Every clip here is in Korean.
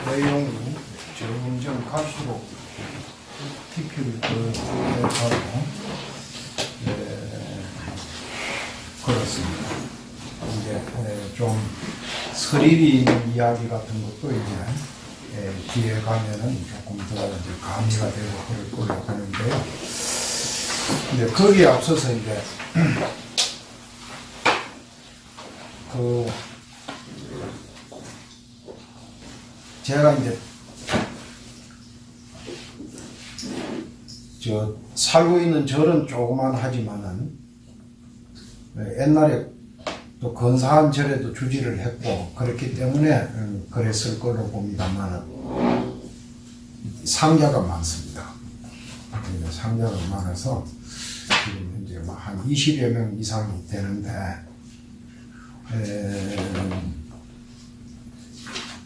내용이 점점 갈수록 TP를 하고 그렇습니다. 이제 좀 스릴이 있는 이야기 같은 것도 이제 뒤에 가면은 조금 더 이제 가미가 되고 그럴 거라고 하는데요. 근데 거기에 앞서서 이제 제가 이제 살고 있는 절은 조그만 하지만은 옛날에 또 근사한 절에도 주지를 했고 그렇기 때문에 그랬을 걸로 봅니다만 상자가 많습니다. 상자가 많아서 지금 현재 한 20여 명 이상이 되는데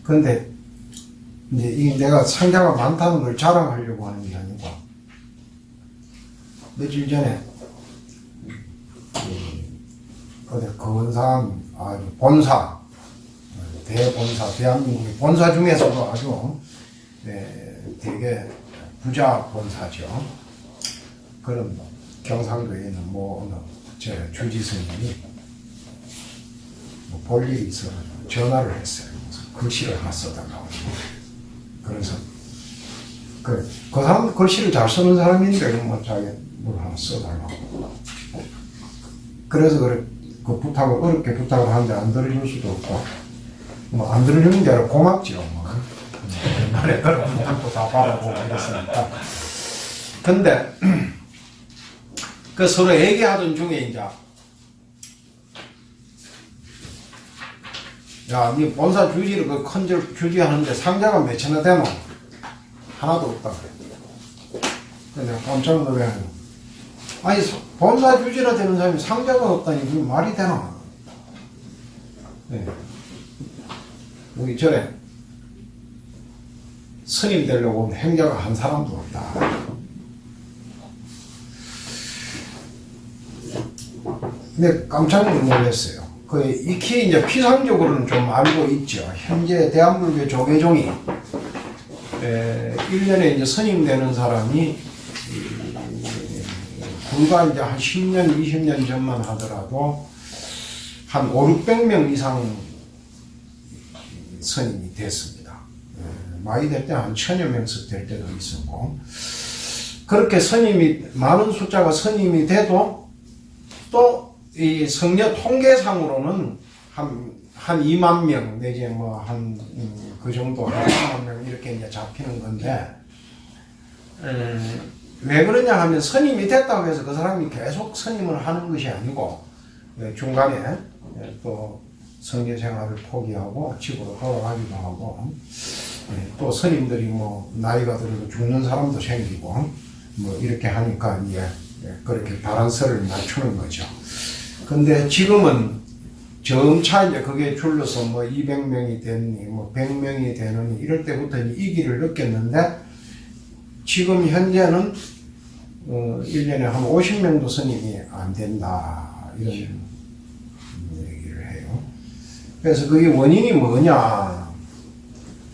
근데 이제 이 내가 상자가 많다는 걸 자랑하려고 하는 게 아니고 며칠 전에 어디 근사한 아주 본사 대본사 대한민국의 본사 중에서도 아주 되게 부자 본사죠. 그런 경상도에 있는 제 주지스님이 볼 일이 있어 전화를 했어요. 글씨를 하나 써달라고. 그래서 그 사람 글씨를 잘 쓰는 사람인데 자기 뭘 하나 써달라고. 그래서 그 부탁을 어렵게 부탁을 하는데 안 들어줄 수도 없고 안 들어주는 게 아니라 고맙죠. 옛날에 그런 부탁도 다 받아보고 그랬으니까. 근데 그 서로 얘기하던 중에 이제 야, 니 본사 주지를 그 큰 절 주지하는데 상자가 몇천나 되노? 하나도 없다 그래. 근데 깜짝 놀라요. 아니 본사 주지라 되는 사람이 상자가 없다니 그게 말이 되나? 네. 우리 절에 스님 되려고 온 행자가 한 사람도 없다. 근데 깜짝 놀랐어요. 익히 이제 피상적으로는 좀 알고 있죠. 현재 대한불교 조계종이 1년에 이제 스님 되는 사람이 불과 이제 한 10년, 20년 전만 하더라도 한 500~600명 이상 스님이 됐습니다. 많이 될 때 한 1000여 명씩 될 때도 있었고, 그렇게 스님이, 많은 숫자가 스님이 돼도 또 이 성녀 통계상으로는 한 2만 명 내지 그 정도, 한 3만 명 이렇게 이제 잡히는 건데, 왜 그러냐 하면 스님이 됐다고 해서 그 사람이 계속 스님을 하는 것이 아니고 중간에 또 성교 생활을 포기하고 집으로 돌아가기도 하고 또 스님들이 나이가 들어서 죽는 사람도 생기고 이렇게 하니까 이제 그렇게 바란스를 맞추는 거죠. 근데 지금은 점차 이제 그게 줄여서 200명이 됐니 100명이 되느니 이럴 때부터 이 길을 느꼈는데 지금 현재는 1년에 한 50명도 스님이 안 된다 이런 얘기를 해요. 그래서 그게 원인이 뭐냐,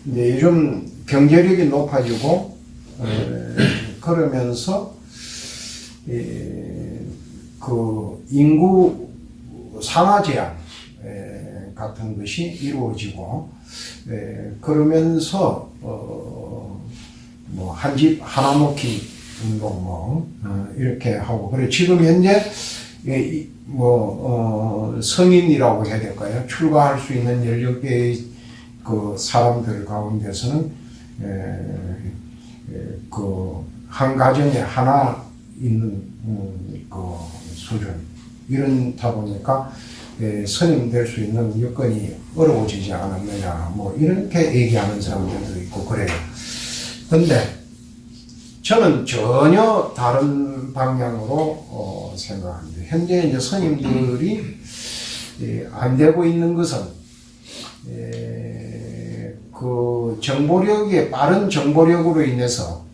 이제 요즘 경제력이 높아지고 그러면서 그 인구 상하 제한 같은 것이 이루어지고 그러면서 한 집 하나 놓기 운동 이렇게 하고 그래. 지금 현재 성인이라고 해야 될까요? 출가할 수 있는 16개의 그 사람들 가운데서는 그 한 가정에 하나 있는 그 수준, 이렇다 보니까 스님 될 수 있는 여건이 어려워지지 않았느냐 이렇게 얘기하는 사람들도 있고 그래요. 근데 저는 전혀 다른 방향으로 생각합니다. 현재 이제 스님들이 안 되고 있는 것은 그 정보력의 빠른 정보력으로 인해서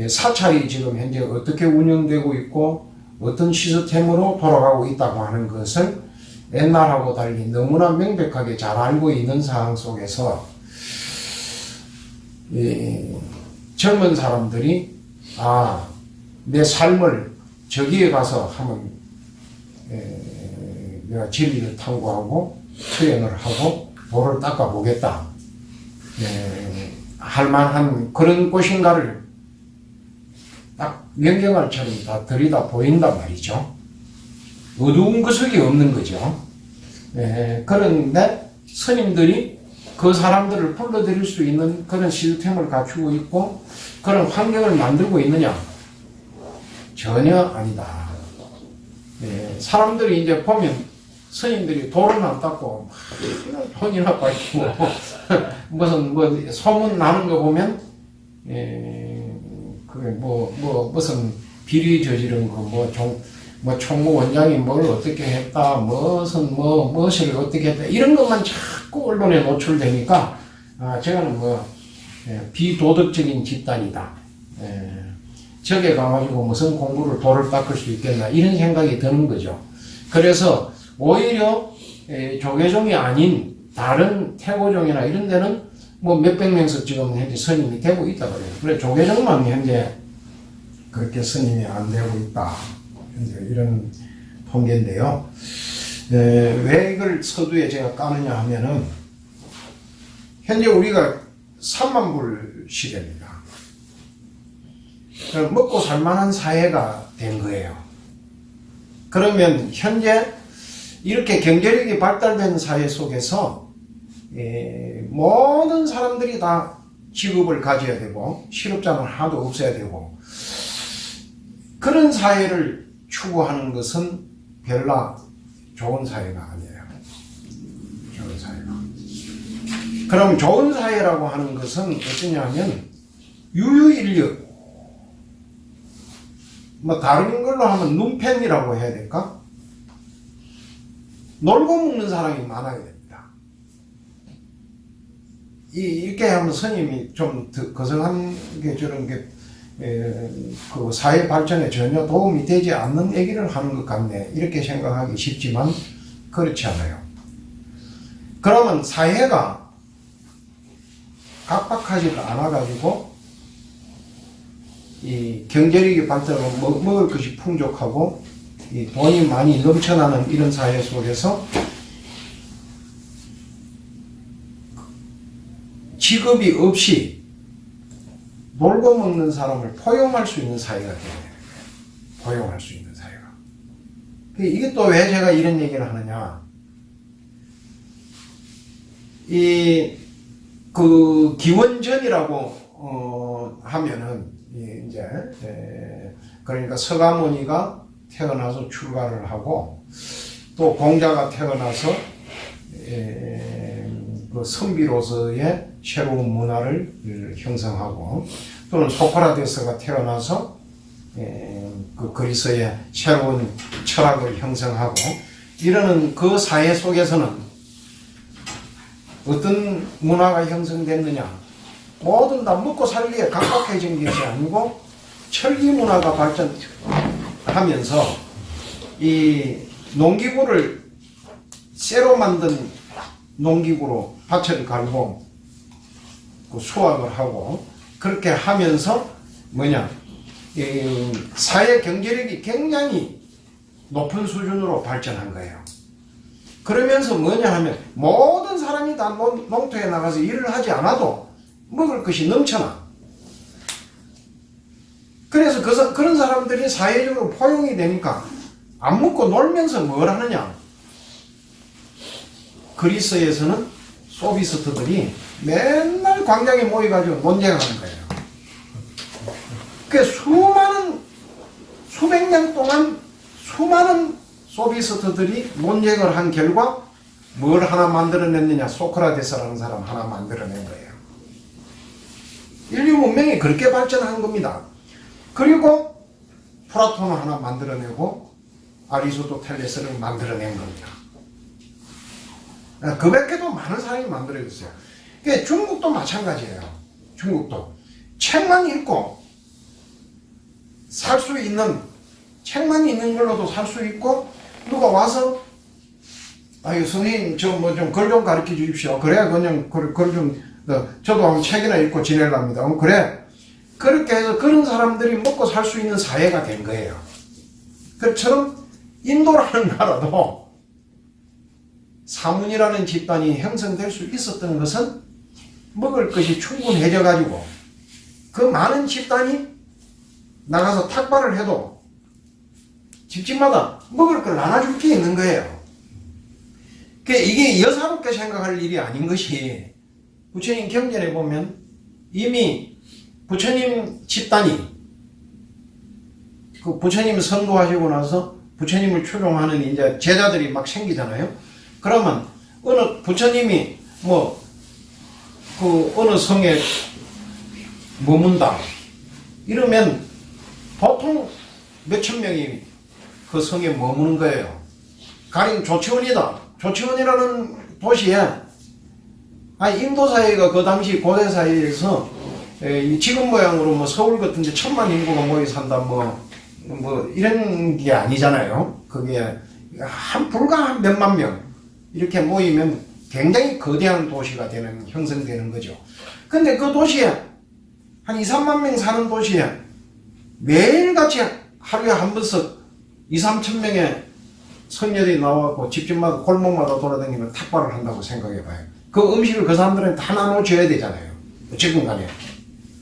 사찰이 지금 현재 어떻게 운영되고 있고 어떤 시스템으로 돌아가고 있다고 하는 것을 옛날하고 달리 너무나 명백하게 잘 알고 있는 상황 속에서 젊은 사람들이 내 삶을 저기에 가서 한번 내가 진리를 탐구하고 투영을 하고 도를 닦아보겠다 할 만한 그런 곳인가를 딱 명경알처럼 다 들이다 보인단 말이죠. 어두운 구석이 없는 거죠. 그런데 스님들이 그 사람들을 불러들일 수 있는 그런 시스템을 갖추고 있고 그런 환경을 만들고 있느냐? 전혀 아니다. 사람들이 이제 보면 스님들이 돌을 안 닦고 혼이나 밝히고 무슨 소문 나는 거 보면 그게 무슨 비리 저지른 거 총무 원장이 뭘 어떻게 했다 무엇을 어떻게 했다 이런 것만 자꾸 언론에 노출되니까 저거는 비도덕적인 집단이다. 저게 가가지고 무슨 공부를 돌을 닦을 수 있겠나 이런 생각이 드는 거죠. 그래서 오히려 조계종이 아닌 다른 태고종이나 이런 데는 몇백 명씩 지금 현재 스님이 되고 있다 그래요. 그래 조계종만 현재 그렇게 스님이 안 되고 있다. 이런 통계인데요. 왜 이걸 서두에 제가 까느냐 하면은 현재 우리가 3만 불 시대입니다. 먹고 살만한 사회가 된 거예요. 그러면 현재 이렇게 경제력이 발달된 사회 속에서 모든 사람들이 다 직업을 가져야 되고 실업자는 하나도 없어야 되고 그런 사회를 추구하는 것은 별로 좋은 사회가 아니에요. 좋은 사회가. 그럼 좋은 사회라고 하는 것은 어떠냐면 유유인력 다른 걸로 하면 눈팬이라고 해야 될까? 놀고 먹는 사람이 많아야 됩니다. 이렇게 하면 스님이 좀 거성한 게 저런 게 그 사회 발전에 전혀 도움이 되지 않는 얘기를 하는 것 같네. 이렇게 생각하기 쉽지만 그렇지 않아요. 그러면 사회가 각박하지를 않아가지고 이 경제력이 발달하고 먹을 것이 풍족하고 이 돈이 많이 넘쳐나는 이런 사회 속에서 직업이 없이 놀고 먹는 사람을 포용할 수 있는 사회가 돼야 돼요. 포용할 수 있는 사회가. 이게 또 왜 제가 이런 얘기를 하느냐. 그 기원전이라고 하면은 이제 그러니까 서가모니가 태어나서 출가를 하고 또 공자가 태어나서 그 선비로서의 새로운 문화를 형성하고 또는 소크라테스가 태어나서 그 그리스의 새로운 철학을 형성하고 이러는 그 사회 속에서는 어떤 문화가 형성됐느냐? 모든 다 먹고 살기에 각박해진 것이 아니고 철기 문화가 발전하면서 이 농기구를 쇠로 만든 농기구로 밭을 갈고 수확을 하고 그렇게 하면서 사회 경제력이 굉장히 높은 수준으로 발전한 거예요. 그러면서 하면 모든 사람이 다 농토에 나가서 일을 하지 않아도 먹을 것이 넘쳐나. 그래서 그런 사람들이 사회적으로 포용이 되니까 안 먹고 놀면서 뭘 하느냐? 그리스에서는 소비스트들이 맨날 광장에 모여가지고 논쟁을 하는 거예요. 그 수백 년 동안 수많은 소비스트들이 논쟁을 한 결과 뭘 하나 만들어냈느냐? 소크라테스라는 사람 하나 만들어낸 거예요. 인류 문명이 그렇게 발전한 겁니다. 그리고 플라톤을 하나 만들어내고 아리스토텔레스를 만들어낸 겁니다. 그 밖에도 많은 사람이 만들어졌어요. 중국도 마찬가지예요. 중국도 책만 읽고 살 수 있는, 책만 있는 걸로도 살 수 있고, 누가 와서 선생님 저 좀 글 좀 가르쳐 주십시오. 그래야 그냥 글 좀 저도 한번 책이나 읽고 지내랍니다. 그래. 그렇게 해서 그런 사람들이 먹고 살 수 있는 사회가 된 거예요. 그처럼 인도라는 나라도 사문이라는 집단이 형성될 수 있었던 것은 먹을 것이 충분해져 가지고 그 많은 집단이 나가서 탁발을 해도 집집마다 먹을 걸 나눠줄 게 있는 거예요. 이게 여사롭게 생각할 일이 아닌 것이 부처님 경전에 보면 이미 부처님 집단이 그 부처님 선도하시고 나서 부처님을 추종하는 이제 제자들이 막 생기잖아요. 그러면 어느 부처님이 뭐 그 어느 성에 머문다 이러면 보통 몇천 명이 그 성에 머무는 거예요. 가령 조치원이다. 조치원이라는 도시에 인도 사회가 그 당시 고대 사회에서 지금 모양으로 뭐 서울 같은데 1000만 인구가 모여 산다 뭐 이런 게 아니잖아요. 그게 불과 한 몇만 명 이렇게 모이면 굉장히 거대한 도시가 형성되는 거죠. 근데 그 도시에 한 2, 3만 명 사는 도시에 매일같이 하루에 한 번씩 2, 3천 명의 선녀들이 나와서 집집마다 골목마다 돌아다니면 탁발을 한다고 생각해봐요. 그 음식을 그 사람들은 다 나눠줘야 되잖아요. 어쨌든 간에.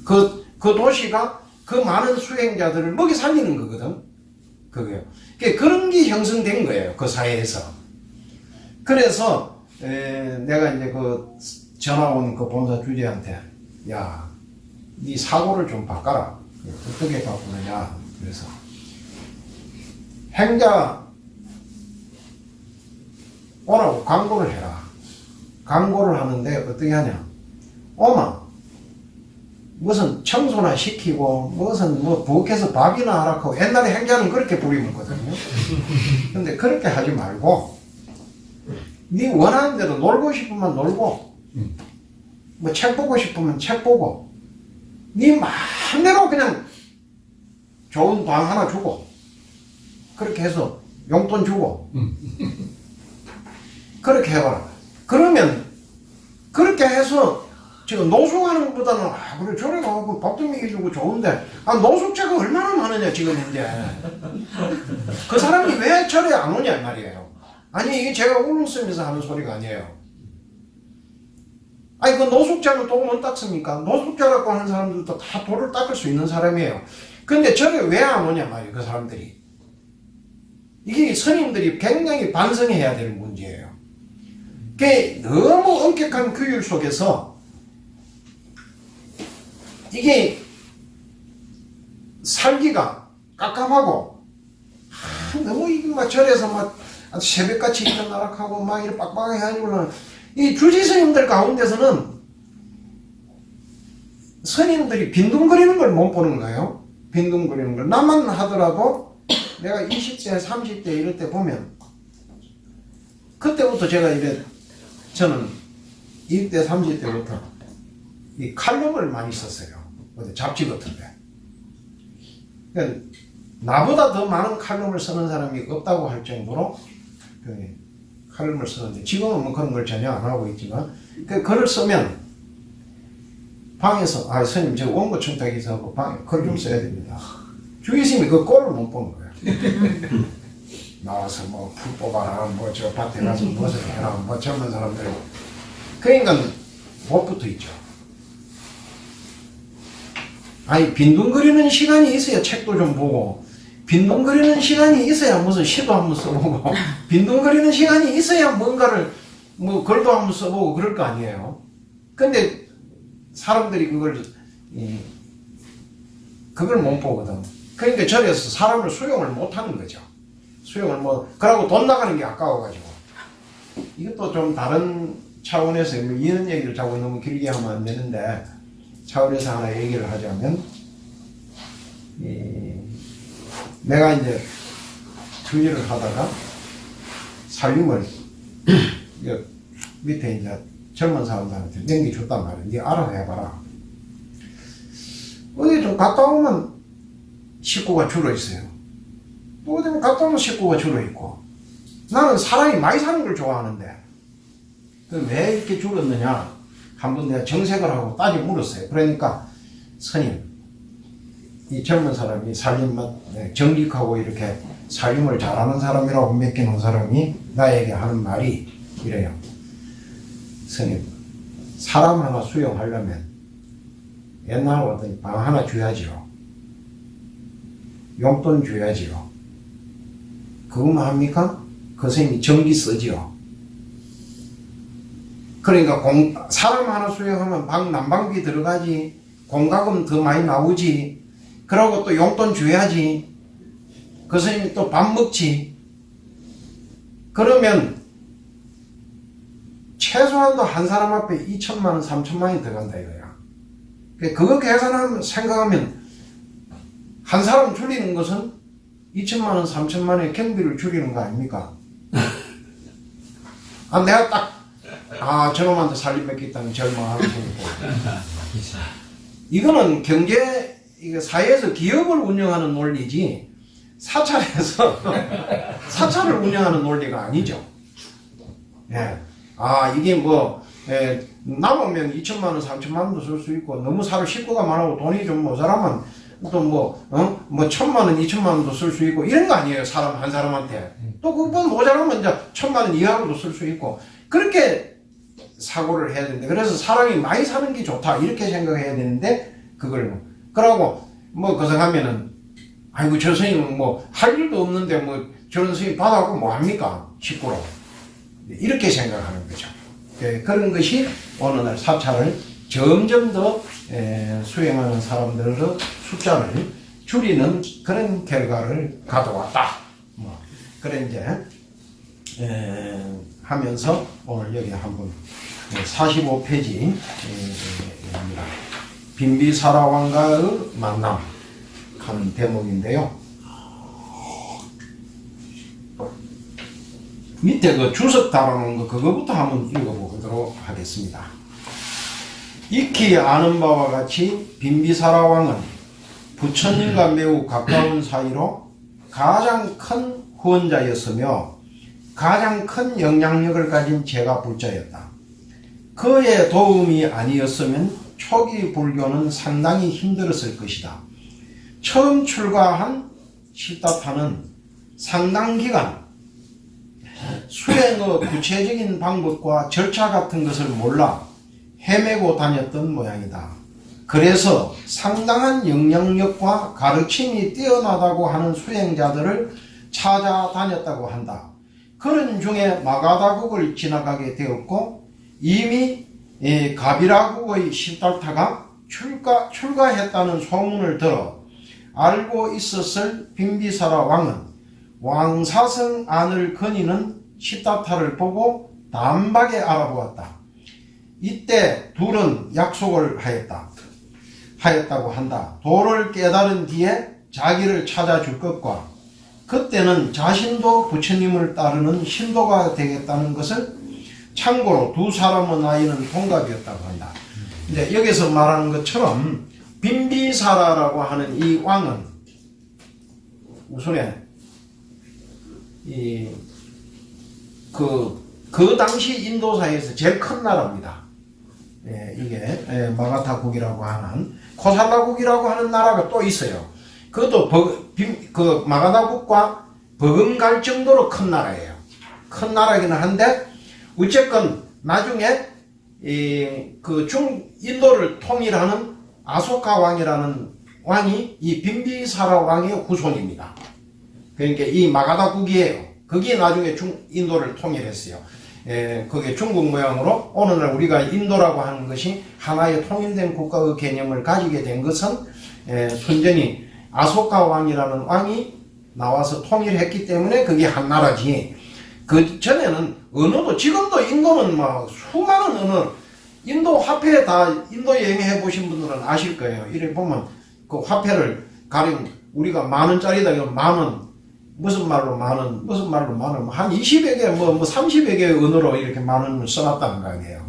그 도시가 그 많은 수행자들을 먹이 살리는 거거든. 그게요. 그런 게 형성된 거예요. 그 사회에서. 그래서, 내가 이제 전화 온 그 본사 주제한테, 야, 네 사고를 좀 바꿔라. 어떻게 바꾸느냐. 그래서, 행자, 오라고 광고를 해라. 광고를 하는데 어떻게 하냐. 오마, 무슨 청소나 시키고, 무슨 부엌에서 밥이나 하라고 옛날에 행자는 그렇게 부리거든요. 근데 그렇게 하지 말고, 네 원하는 대로 놀고 싶으면 놀고, 뭐 책 보고 싶으면 책 보고, 네 마음대로 그냥 좋은 방 하나 주고, 그렇게 해서 용돈 주고, 그렇게 해봐라. 그러면, 그렇게 해서, 지금 노숙하는 것보다는, 그래, 저래 가고 밥도 먹여주고 좋은데, 노숙자가 얼마나 많으냐, 지금 현재. 그 사람이 왜 절에 안 오냐, 말이에요. 아니, 이게 제가 울릉섬에서 하는 소리가 아니에요. 그 노숙자는 도 못 닦습니까? 노숙자라고 하는 사람들도 다 도를 닦을 수 있는 사람이에요. 근데 절에 왜 안 오냐, 말이에요, 그 사람들이. 이게 스님들이 굉장히 반성해야 될 문제예요. 그게 너무 엄격한 규율 속에서 이게 살기가 깝깝하고 너무 이게 막 절에서 막 새벽같이 일어나락하고 막 이렇게 빡빡하게 하니까 이 주지 스님들 가운데서는 스님들이 빈둥거리는 걸 못 보는 거예요. 빈둥거리는 걸. 나만 하더라도 내가 20대, 30대 이럴 때 보면 그때부터 저는 20대, 30대부터 이 칼럼을 많이 썼어요. 어디 잡지 같은데. 그러니까 나보다 더 많은 칼럼을 쓰는 사람이 없다고 할 정도로 칼럼을 쓰는데 지금은 뭐 그런 걸 전혀 안 하고 있지만 글을 쓰면 방에서 스님 저 원고 청탁해서 하고 방에 글 좀 써야 됩니다. 주의스님이 그 꼴을 못 보는 거예요. 나와서 뭐 풀 뽑아라 뭐 저 밭에 가서 무엇을 해라 뭐 젊은 사람들 그러니까 못 붙어 있죠. 빈둥거리는 시간이 있어야 책도 좀 보고 빈둥거리는 시간이 있어야 무슨 시도 한번 써보고 빈둥거리는 시간이 있어야 뭔가를 글도 한번 써보고 그럴 거 아니에요. 근데 사람들이 그걸 못 보거든. 그러니까 절에서 사람을 수용을 못 하는 거죠. 그러고 돈 나가는 게 아까워가지고. 이것도 좀 다른 차원에서 이런 얘기를 자꾸 너무 길게 하면 안 되는데 차원에서 하나 얘기를 하자면 내가 이제 주의를 하다가 살림을 밑에 이제 젊은 사람들한테 넘겨줬단 말이야. 네 알아서 해봐라. 어디 좀 갔다 오면 식구가 줄어 있어요. 또 어디 갔다 오면 식구가 줄어 있고. 나는 사람이 많이 사는 걸 좋아하는데 왜 이렇게 줄었느냐 한번 내가 정색을 하고 따져 물었어요. 그러니까 스님, 이 젊은 사람이 살림만 정직하고 이렇게 살림을 잘하는 사람이라고 맡기는 사람이 나에게 하는 말이 이래요. 스님, 사람 하나 수용하려면 옛날 같더니 방 하나 줘야지요. 용돈 줘야지요. 그것만 합니까? 그 스님이 전기 쓰지요. 그러니까 사람 하나 수용하면 방 난방비 들어가지, 공과금 더 많이 나오지, 그러고 또 용돈 줘야지, 그 스님이 또 밥 먹지. 그러면 최소한도 한 사람 앞에 2천만 원, 3천만 원이 들어간다 이거야. 그거 계산하면, 생각하면 한 사람 줄이는 것은 2천만 원, 3천만 원의 경비를 줄이는 거 아닙니까? 내가 딱 저놈한테 살림 뺏겠다는 절망하는 거고. 이거는 이게 사회에서 기업을 운영하는 논리지 사찰에서 사찰을 운영하는 논리가 아니죠. 예. 이게 남으면 2천만 원, 3천만 원도 쓸 수 있고, 너무 살 식구가 많고 돈이 좀 모자라면 또 1천만 원, 2천만 원도 쓸 수 있고, 이런 거 아니에요. 사람, 한 사람한테. 또 그건 모자라면 이제 1천만 원 이하로도 쓸 수 있고, 그렇게 사고를 해야 되는데, 그래서 사람이 많이 사는 게 좋다. 이렇게 생각해야 되는데, 그러고, 거성하면은, 아이고, 저 스님은 할 일도 없는데, 저런 스님 받아갖고 뭐합니까? 식구로. 이렇게 생각하는 거죠. 그런 것이 어느 날 사찰을 점점 더 수행하는 사람들의 숫자를 줄이는 그런 결과를 가져왔다. 그래 이제 하면서 오늘 여기 한번 45페이지 빈비사라 왕과의 만남 하는 대목인데요. 밑에 그 주석 달아놓은 거 그거부터 한번 읽어보도록 하겠습니다. 익히 아는 바와 같이 빈비사라 왕은 부처님과 매우 가까운 사이로 가장 큰 후원자였으며 가장 큰 영향력을 가진 제가 불자였다. 그의 도움이 아니었으면 초기 불교는 상당히 힘들었을 것이다. 처음 출가한 시다타는 상당 기간 수행의 구체적인 방법과 절차 같은 것을 몰라 헤매고 다녔던 모양이다. 그래서 상당한 영향력과 가르침이 뛰어나다고 하는 수행자들을 찾아다녔다고 한다. 그런 중에 마가다국을 지나가게 되었고 이미 가비라국의 시달타가 출가했다는 소문을 들어 알고 있었을 빈비사라 왕은 왕사성 안을 거니는 시다타를 보고 단박에 알아보았다. 이때 둘은 약속을 하였다고 한다. 도를 깨달은 뒤에 자기를 찾아줄 것과 그때는 자신도 부처님을 따르는 신도가 되겠다는 것을 참고로 두 사람의 나이는 동갑이었다고 한다. 이제 여기서 말하는 것처럼 빈비사라라고 하는 이 왕은 우선에 그 당시 인도사에서 제일 큰 나라입니다. 이게 마가타국이라고 하는 코살라국이라고 하는 나라가 또 있어요. 그것도 그 마가다국과 버금갈 정도로 큰 나라예요. 큰 나라이기는 한데 어쨌건 나중에 그 인도를 통일하는 아소카 왕이라는 왕이 이 빈비사라 왕의 후손입니다. 그러니까 이 마가다국이에요. 그게 나중에 인도를 통일했어요. 그게 중국 모양으로 오늘날 우리가 인도라고 하는 것이 하나의 통일된 국가의 개념을 가지게 된 것은 순전히 아소카 왕이라는 왕이 나와서 통일했기 때문에 그게 한 나라지. 그 전에는 언어도 지금도 인도는 막 수많은 언어, 인도 화폐 다 인도 여행해 보신 분들은 아실 거예요. 이렇게 보면 그 화폐를 가령 우리가 10,000원짜리다 이러면 10,000원, 무슨 말로 10,000원, 무슨 말로 10,000원, 한 20여 개, 30여 개의 언어로 이렇게 10,000원을 써놨다는 거 아니에요.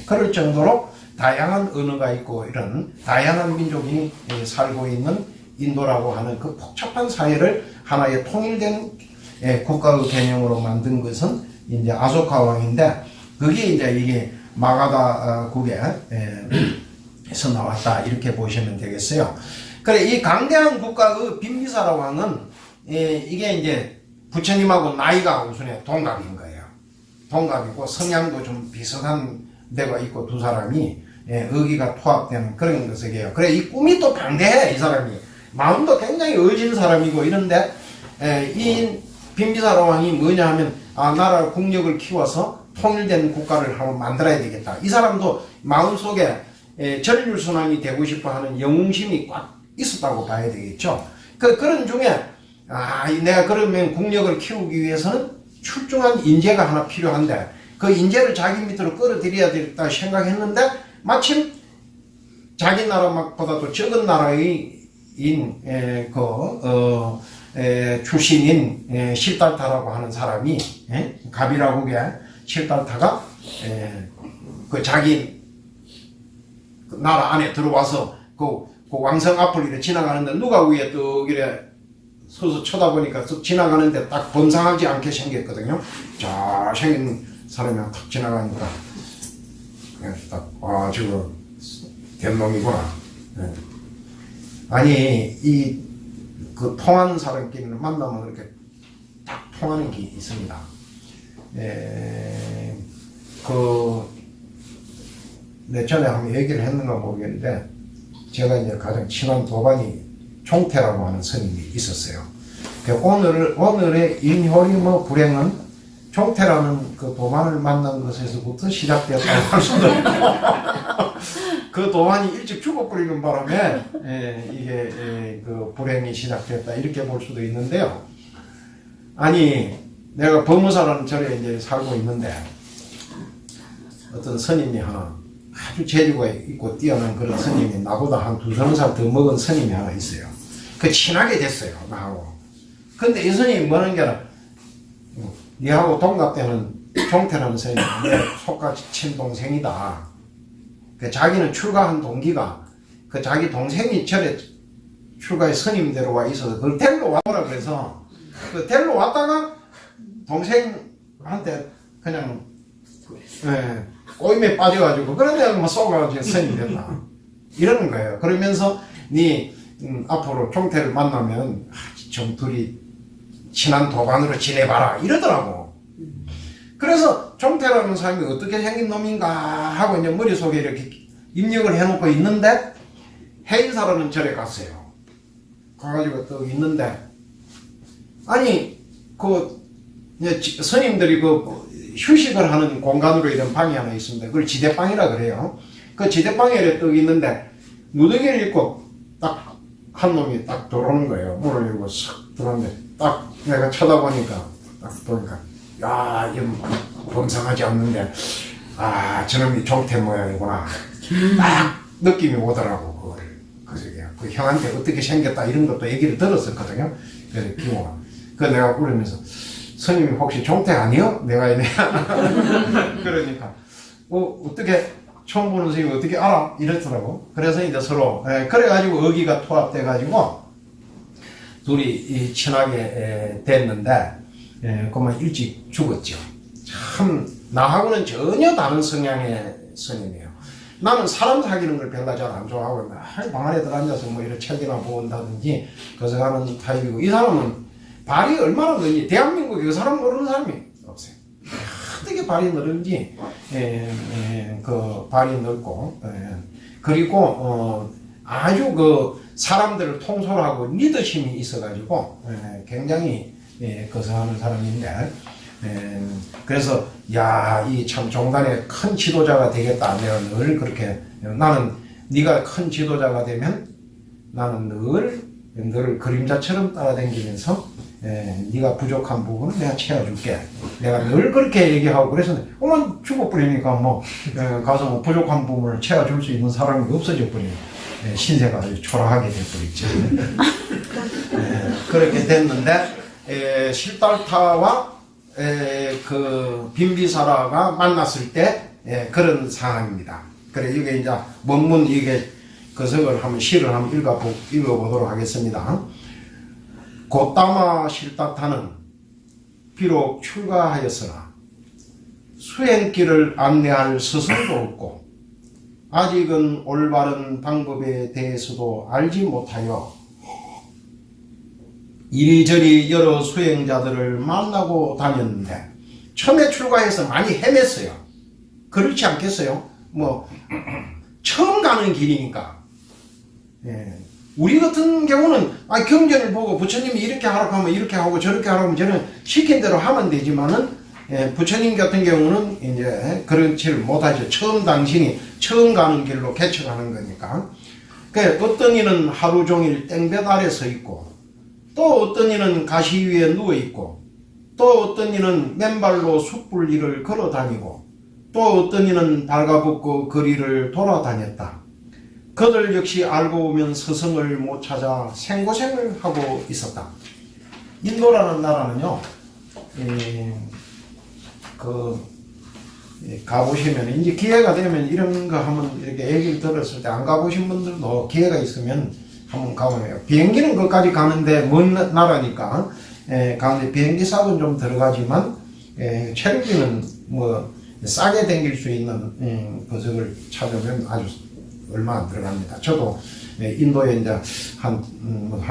그럴 정도로 다양한 언어가 있고 이런 다양한 민족이 살고 있는 인도라고 하는 그 복잡한 사회를 하나의 통일된 국가의 개념으로 만든 것은 이제 아소카 왕인데, 그게 이제 이게 마가다 국에서 나왔다 이렇게 보시면 되겠어요. 그래 이 강대한 국가의 빈비사라 왕은 이게 이제 부처님하고 나이가 우선에 동갑인 거예요. 동갑이고 성향도 좀 비슷한 데가 있고 두 사람이 의기가 통합되는 그런 것이에요. 그래 이 꿈이 또 방대해. 이 사람이 마음도 굉장히 의진 사람이고 이런데 이 빈비사라 왕이 뭐냐 하면 나라 국력을 키워서 통일된 국가를 한번 만들어야 되겠다. 이 사람도 마음속에 전율순환이 되고 싶어하는 영웅심이 꽉 있었다고 봐야 되겠죠. 그런 중에 내가 그러면 국력을 키우기 위해서는 출중한 인재가 하나 필요한데 그 인재를 자기 밑으로 끌어들여야 되겠다 생각했는데 마침 자기 나라보다도 적은 나라의 출신인 실달타라고 하는 사람이 가비라국의 실달타가 그 자기 나라 안에 들어와서 그 왕성 앞을 이렇게 지나가는데 누가 위에 또 이래 서서 쳐다보니까 쓱 지나가는데 딱 범상하지 않게 생겼거든요. 자 생긴 사람이 탁 지나가니까 딱 저거 된 놈이구나. 아니 그 통하는 사람끼리는 만나면 이렇게 딱 통하는 게 있습니다. 내 전에 한번 얘기를 했는가 모르겠는데 제가 이제 가장 친한 도반이 종태라고 하는 스님이 있었어요. 오늘의 인효리 불행은 종태라는 그 도반을 만난 것에서부터 시작되었다고 할 수도 있고 그 도반이 일찍 죽어버리는 바람에 이게 그 불행이 시작됐다 이렇게 볼 수도 있는데요. 아니 내가 범무사라는 절에 이제 살고 있는데 어떤 스님이 하나 아주 재주가 있고 뛰어난 그런 스님이 나보다 한 2-3살 더 먹은 스님이 하나 있어요. 그 친하게 됐어요 나하고. 근데 이 스님이 뭐는 게 아니라 니하고 동갑 때는 종태라는 스님이 속같이 친동생이다. 그 자기는 출가한 동기가 그 자기 동생이 절에 출가해 스님대로 와 있어서 그걸 데리러 와라 그래서 그 데리러 왔다가 동생한테 그냥 꼬임에 빠져가지고 그런데 뭐 쏘가지고 스님이 됐나 이러는 거예요. 그러면서 니 앞으로 종태를 만나면 좀 둘이 친한 도반으로 지내봐라 이러더라고. 그래서 종태라는 사람이 어떻게 생긴 놈인가 하고 이제 머릿속에 이렇게 입력을 해놓고 있는데 해인사라는 절에 갔어요. 가가지고 또 있는데 아니 스님들이 휴식을 하는 공간으로 이런 방이 하나 있습니다. 그걸 지대방이라 그래요. 그 지대방에 또 있는데 누더기를 입고 딱 한 놈이 딱 들어오는 거예요. 문을 열고 싹 들어오는데 딱 내가 쳐다보니까 딱 보니까 야 이거 범상하지 않는데 저놈이 종태 모양이구나 딱 느낌이 오더라고. 그래서 그 형한테 어떻게 생겼다 이런 것도 얘기를 들었었거든요. 그래서 기호가 내가 울으면서 스님이 혹시 종태 아니요? 내가 이래야 그러니까 어떻게 처음 보는 스님이 어떻게 알아? 이랬더라고. 그래서 이제 서로 그래가지고 의기가 통합돼가지고 둘이 친하게 됐는데 그만 일찍 죽었죠. 참 나하고는 전혀 다른 성향의 스님이에요. 나는 사람 사귀는 걸 별로 잘 안 좋아하고 방 안에 들어앉아서 뭐 이런 책이나 본다든지 그래서 가는 타입이고 이 사람은 발이 얼마나 넓은지 대한민국에 그 사람 모르는 사람이 없어요. 어떻게 발이 넓은지 그 발이 넓고 그리고 아주 그 사람들을 통솔하고 리더십이 있어가지고 굉장히 거성하는 사람인데 그래서 이 참 종단의 큰 지도자가 되겠다. 내가 늘 그렇게 나는 네가 큰 지도자가 되면 나는 늘 그림자처럼 따라다니면서 네가 부족한 부분은 내가 채워줄게. 내가 늘 그렇게 얘기하고 그래서 어머 죽어버리니까 가서 뭐 부족한 부분을 채워줄 수 있는 사람이 없어져 버리네. 신세가 아주 초라하게 돼버렸죠. 그렇게 됐는데 실달타와 그 빈비사라가 만났을 때 그런 상황입니다. 그래 이게 이제 원문 이게 그석을 한번 시를 한번 읽어보도록 하겠습니다. 고따마 실달타는 비록 출가하였으나 수행길을 안내할 스승도 없고 아직은 올바른 방법에 대해서도 알지 못하여 이리저리 여러 수행자들을 만나고 다녔는데 처음에 출가해서 많이 헤맸어요. 그렇지 않겠어요? 뭐 처음 가는 길이니까. 예. 우리 같은 경우는 경전을 보고 부처님이 이렇게 하라고 하면 이렇게 하고 저렇게 하라고 하면 저는 시킨 대로 하면 되지만은 부처님 같은 경우는 이제 그렇지를 못하죠. 처음 당신이 처음 가는 길로 개척하는 거니까. 그러니까 어떤 이는 하루 종일 땡볕 아래 서 있고 또 어떤 이는 가시 위에 누워 있고 또 어떤 이는 맨발로 숯불 위를 걸어 다니고 또 어떤 이는 발가벗고 거리를 돌아다녔다. 그들 역시 알고 보면 스승을 못 찾아 생고생을 하고 있었다. 인도라는 나라는요, 가보시면, 이제 기회가 되면 이런 거 한번 이렇게 얘기를 들었을 때 안 가보신 분들도 기회가 있으면 한번 가보세요. 비행기는 거기까지 가는데 먼 나라니까, 가는데 비행기 값은 좀 들어가지만, 체류비는 뭐, 싸게 댕길 수 있는, 그것을 찾으면 아주 얼마 안 들어갑니다. 저도 인도에 이제 한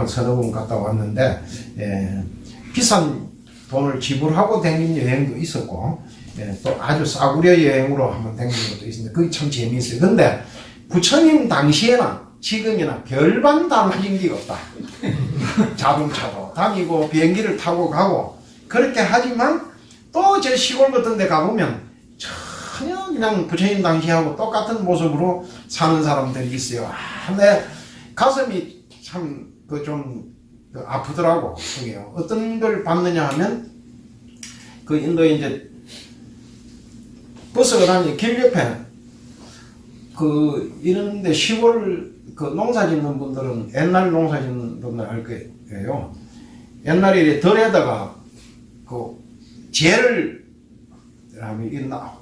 서너 번 갔다 왔는데, 비싼 돈을 지불하고 다닌 여행도 있었고, 또 아주 싸구려 여행으로 한번 다닌 것도 있습니다. 그게 참 재미있어요. 근데 부처님 당시에나 지금이나 별반 달라진 게 없다. 자동차도 다니고 비행기를 타고 가고 그렇게 하지만 또 제 시골 같은 데 가보면 전혀 그냥 부처님 당시하고 똑같은 모습으로 사는 사람들이 있어요. 내 가슴이 참 좀 아프더라고. 그게요. 어떤 걸 봤느냐 하면 그 인도에 이제 버스가 다니는 길 옆에 이런데 시골 농사 짓는 분들은 옛날 농사 짓는 분들 알 거예요. 옛날에 덜에다가 재를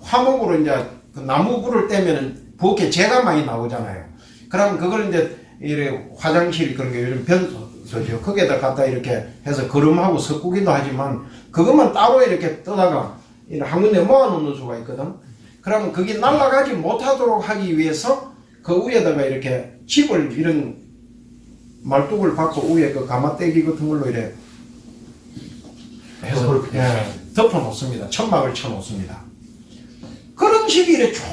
화목으로 이제 나무 불을 떼면은 부엌에 재가 많이 나오잖아요. 그럼 그걸 이제 이래 화장실 그런 게 요즘 변소죠. 거기에다 갖다 이렇게 해서 거름하고 섞기도 하지만 그것만 따로 이렇게 떠다가 한 군데 모아놓는 수가 있거든. 그러면 그게 날아가지 못하도록 하기 위해서 그 위에다가 이렇게 집을 이런 말뚝을 박고 위에 그 가마떼기 같은 걸로 이래 해서 덮어 놓습니다. 천막을 쳐 놓습니다. 그런 집이 이래 쭉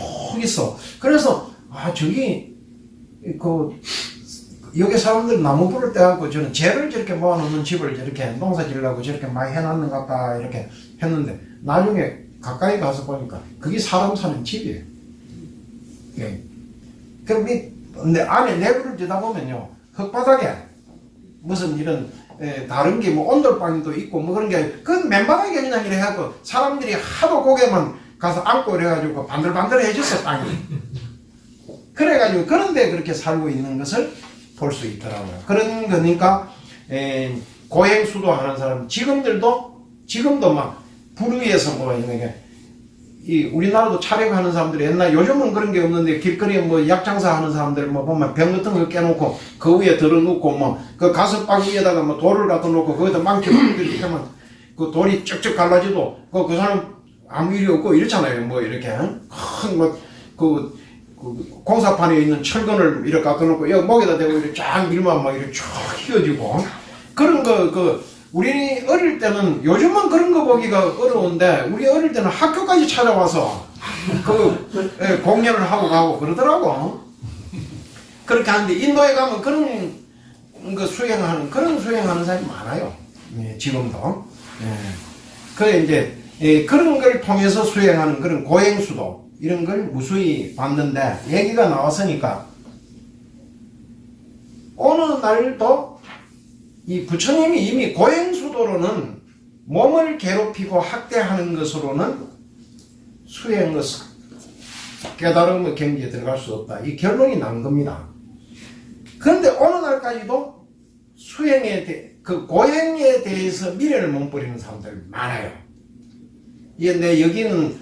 있어. 그래서 저기 여기 사람들 나무 불을 떼갖고 저는 재를 저렇게 모아놓는 집을 저렇게 농사 지으려고 저렇게 많이 해놨는 것 같다 이렇게 했는데 나중에 가까이 가서 보니까 그게 사람 사는 집이에요. 예. 그럼 안에 내부를 들여다보면요, 흙바닥에 무슨 이런 다른 게 뭐 온돌방도 있고 뭐 그런 게 그 맨바닥에 그냥 이래 해갖고 사람들이 하도 고개만 가서 앉고 이래가지고 반들반들해졌어 땅이. 그래가지고 그런데 그렇게 살고 있는 것을 볼 수 있더라고요. 그런 거니까 고행수도 하는 사람 지금도 막 불 위에서 뭐 이렇게 우리나라도 촬영하는 사람들이 옛날 요즘은 그런 게 없는데 길거리에 뭐 약장사 하는 사람들 뭐 보면 병 같은 거 깨놓고 그 위에 들어놓고 뭐 그 가슴팍 위에다가 뭐 돌을 갖다 놓고 거기다 망치 이렇게 하면 그 돌이 쭉쭉 갈라지도 그 사람 아무 일이 없고 이렇잖아요. 뭐 이렇게 그 공사판에 있는 철근을 이렇게 갖다 놓고 여기 목에다 대고 이렇게 쫙 밀면 막 이렇게 쭉 휘어지고 그런 우리 어릴 때는 요즘은 그런 거 보기가 어려운데 우리 어릴 때는 학교까지 찾아와서 공연을 하고 가고 그러더라고. 그렇게 하는데 인도에 가면 그런 거 수행하는 사람이 많아요. 지금도. 그래 이제 그런 걸 통해서 수행하는 그런 고행수도 이런 걸 무수히 봤는데 얘기가 나왔으니까 어느 날도 이 부처님이 이미 고행수도로는 몸을 괴롭히고 학대하는 것으로는 수행의 깨달음의 경지에 들어갈 수 없다. 이 결론이 난 겁니다. 그런데 어느 날까지도 고행에 대해서 미련을 못 버리는 사람들이 많아요. 여기는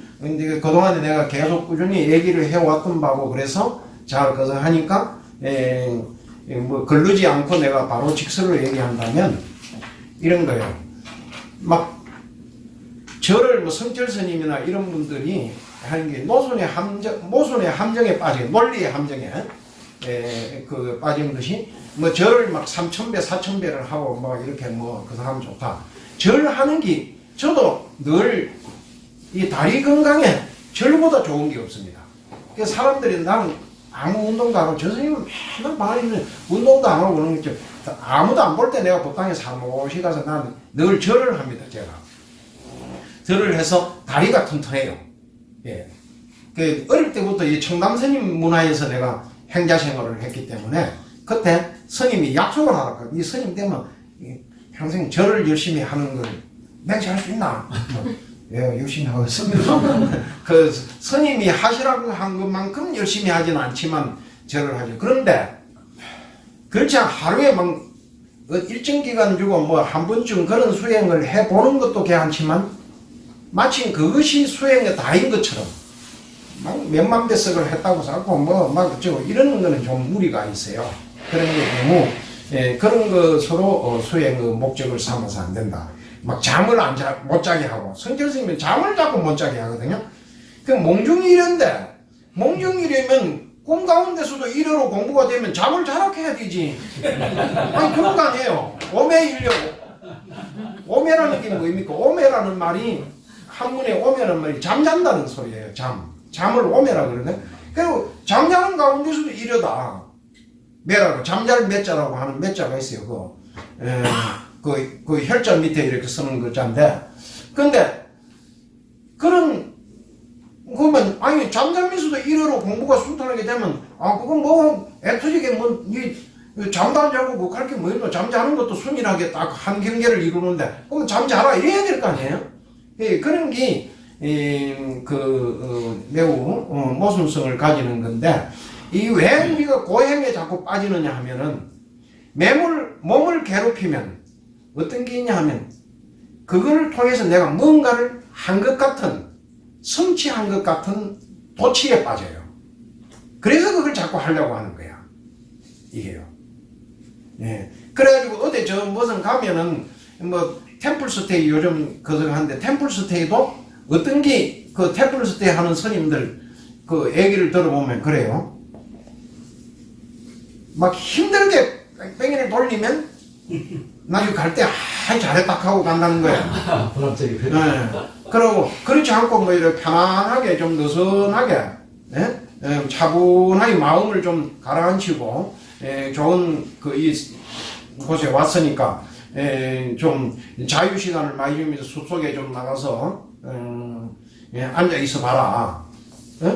그동안에 내가 계속 꾸준히 얘기를 해왔던 바고 그래서 잘 그것을 하니까 뭐 걸르지 않고 내가 바로 직설로 얘기한다면 이런 거예요. 막 절을 뭐 성철 스님이나 이런 분들이 하는 게 모순의 함정에 빠진, 논리의 함정에 그 빠진 것이 뭐 절을 막 3,000배, 4,000배를 하고 막 이렇게 뭐 그 사람 좋다. 절하는 게 저도 늘 이 다리 건강에 절보다 좋은 게 없습니다. 그래서 사람들이 나는 아무 운동도 안 하고 저 선생님은 맨날 방에 있는 운동도 안 하고 그러는 게 아무도 안 볼 때 내가 보통에 사무실 가서 나는 늘 절을 합니다. 제가 절을 해서 다리가 튼튼해요. 예. 그 어릴 때부터 이 청담 스님 문화에서 내가 행자 생활을 했기 때문에 그때 스님이 약속을 하라고. 이 스님 되면 평생 절을 열심히 하는 걸 맹세할 수 있나? 예, 열심히 하겠습니다. 그 스님이 하시라고 한 것만큼 열심히 하지는 않지만 절을 하죠. 그런데 그렇지 않아 하루에 막 일정 기간 주고 뭐 한 번쯤 그런 수행을 해보는 것도 괜찮지만 마침 그것이 수행의 다인 것처럼 막 몇만 배석을 했다고 생각하고 뭐 막 어쩌고 이런 거는 좀 무리가 있어요. 그런 게 너무 그런 것으로 수행의 목적을 삼아서 안 된다. 막 잠을 못 자게 하고 성철 스님은 잠을 자꾸 못 자게 하거든요. 그 몽중일인데 몽중일이면 꿈 가운데서도 일어로 공부가 되면 잠을 자라게 해야 되지. 아니 그런 거 아니에요. 오매일려고. 오매라는 게 뭐입니까? 오매라는 말이 한문에 오매라는 말이 잠잔다는 소리예요. 잠을 오매라 그러네. 그리고 잠자는 가운데서도 일어다. 매라고 잠잘 매자라고 하는 매자가 있어요. 그 혈자 밑에 이렇게 쓰는 글자인데, 근데 그러면 아니 잠자면서도 일어로 공부가 순탄하게 되면 그건 뭐 애터지게 잠도 안 자고 뭐 할 게 뭐 있노? 잠자는 것도 순일하게 딱 한 경계를 이루는데 그럼 잠자라 이래야 될 거 아니에요? 그런 게 매우 모순성을 가지는 건데, 이 왜 우리가 고행에 자꾸 빠지느냐 하면은 몸을 괴롭히면 어떤 게 있냐 하면 그걸 통해서 내가 뭔가를 한 것 같은, 성취한 것 같은 도취에 빠져요. 그래서 그걸 자꾸 하려고 하는 거야. 이게요. 예. 그래가지고 어디 무슨 가면은 뭐 템플스테이 요즘 그거 하는데 템플스테이도 어떤 게 그 템플스테이 하는 스님들 그 얘기를 들어보면 그래요. 막 힘들게 뺑뺑이를 돌리면 나중에 갈 때 잘했다 하고 간다는 거야. 보람차게. 네. 그러고 그렇지 않고 뭐 이렇게 편안하게 좀 느슨하게 차분하게 마음을 좀 가라앉히고 좋은 곳에 왔으니까 좀 자유 시간을 많이 주면서 숲속에 좀 나가서 앉아 있어 봐라.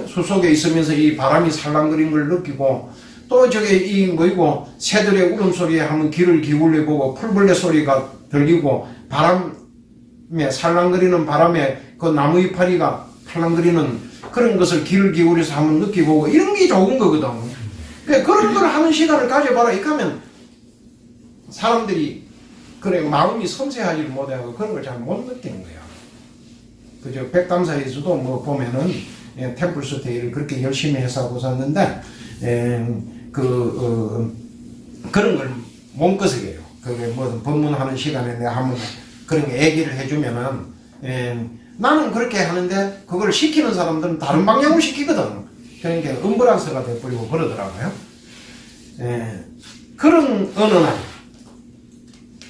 숲속에 있으면서 이 바람이 살랑거리는 걸 느끼고 또 저게 새들의 울음소리에 한번 귀를 기울여 보고 풀벌레 소리가 들리고 바람에 살랑거리는 바람에 그 나무 이파리가 살랑거리는 그런 것을 귀를 기울여서 한번 느끼보고 이런 게 좋은 거거든. 그런 걸 하는 시간을 가져봐라. 이렇게 하면 사람들이 그래 마음이 섬세하지를 못하고 그런 걸 잘 못 느끼는 거야. 그저 백담사에서도 뭐 보면은 템플스테이를 그렇게 열심히 해서 하고 샀는데 그런 걸 몸끄석이에요. 그게 뭐 법문하는 시간에 내가 한번 그런 거 얘기를 해주면은 나는 그렇게 하는데 그걸 시키는 사람들은 다른 방향으로 시키거든. 그러니까 음불안서가 돼버리고 그러더라고요. 그런 어느 날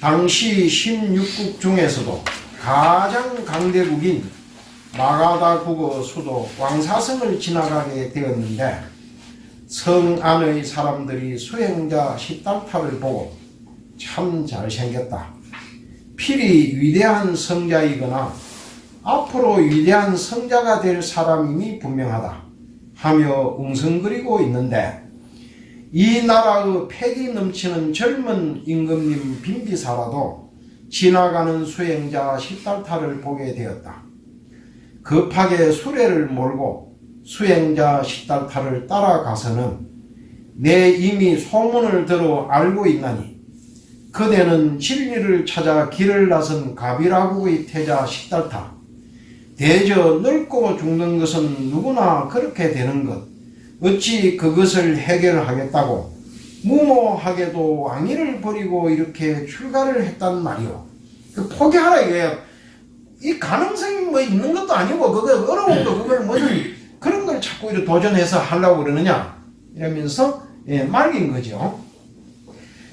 당시 16국 중에서도 가장 강대국인 마가다국의 수도 왕사성을 지나가게 되었는데 성 안의 사람들이 수행자 시달타를 보고 참 잘생겼다. 필히 위대한 성자이거나 앞으로 위대한 성자가 될 사람임이 분명하다 하며 웅성거리고 있는데 이 나라의 패기 넘치는 젊은 임금님 빈비사라도 지나가는 수행자 시달타를 보게 되었다. 급하게 수레를 몰고 수행자 시달타를 따라가서는 내 이미 소문을 들어 알고 있나니 그대는 진리를 찾아 길을 나선 가비라국의 태자 시달타. 대저 늙고 죽는 것은 누구나 그렇게 되는 것. 어찌 그것을 해결하겠다고 무모하게도 왕위를 버리고 이렇게 출가를 했단 말이오. 포기하라 이거예요. 이 가능성이 뭐 있는 것도 아니고 그거 어려운 거 그걸 무슨 그런 걸 자꾸 이렇게 도전해서 하려고 그러느냐 이러면서 말긴 거죠.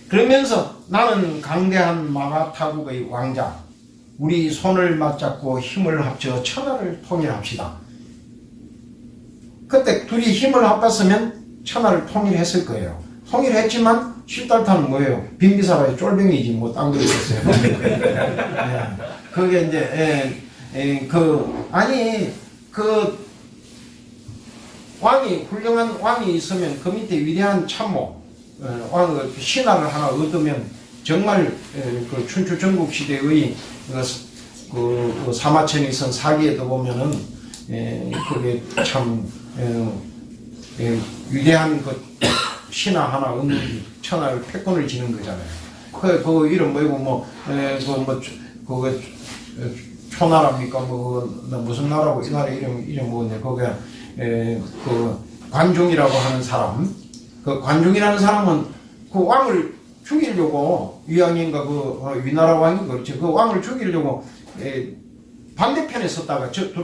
그러면서 나는 강대한 마가타국의 왕자 우리 손을 맞잡고 힘을 합쳐 천하를 통일합시다. 그때 둘이 힘을 합했으면 천하를 통일했을 거예요. 통일했지만 실달타는 뭐예요? 빈비사라의 쫄병이지 뭐 딴 거 있었어요. 그게 이제 아니 그 왕이 훌륭한 왕이 있으면 그 밑에 위대한 참모 왕 신하를 하나 얻으면 정말 그 춘추 전국 시대의 그 사마천이 선 사기에도 보면은 그게 참 위대한 그 신하 하나 얻는 천하를 패권을 지는 거잖아요. 그 이름 뭐고 그거 초나라입니까? 무슨 나라고 이 나라 이름 뭐냐? 거기에 그 관중이라고 하는 사람. 그 관중이라는 사람은 그 왕을 죽이려고 위왕인가 그 위나라 왕인가 그렇죠. 그 왕을 죽이려고 반대편에 섰다가 둘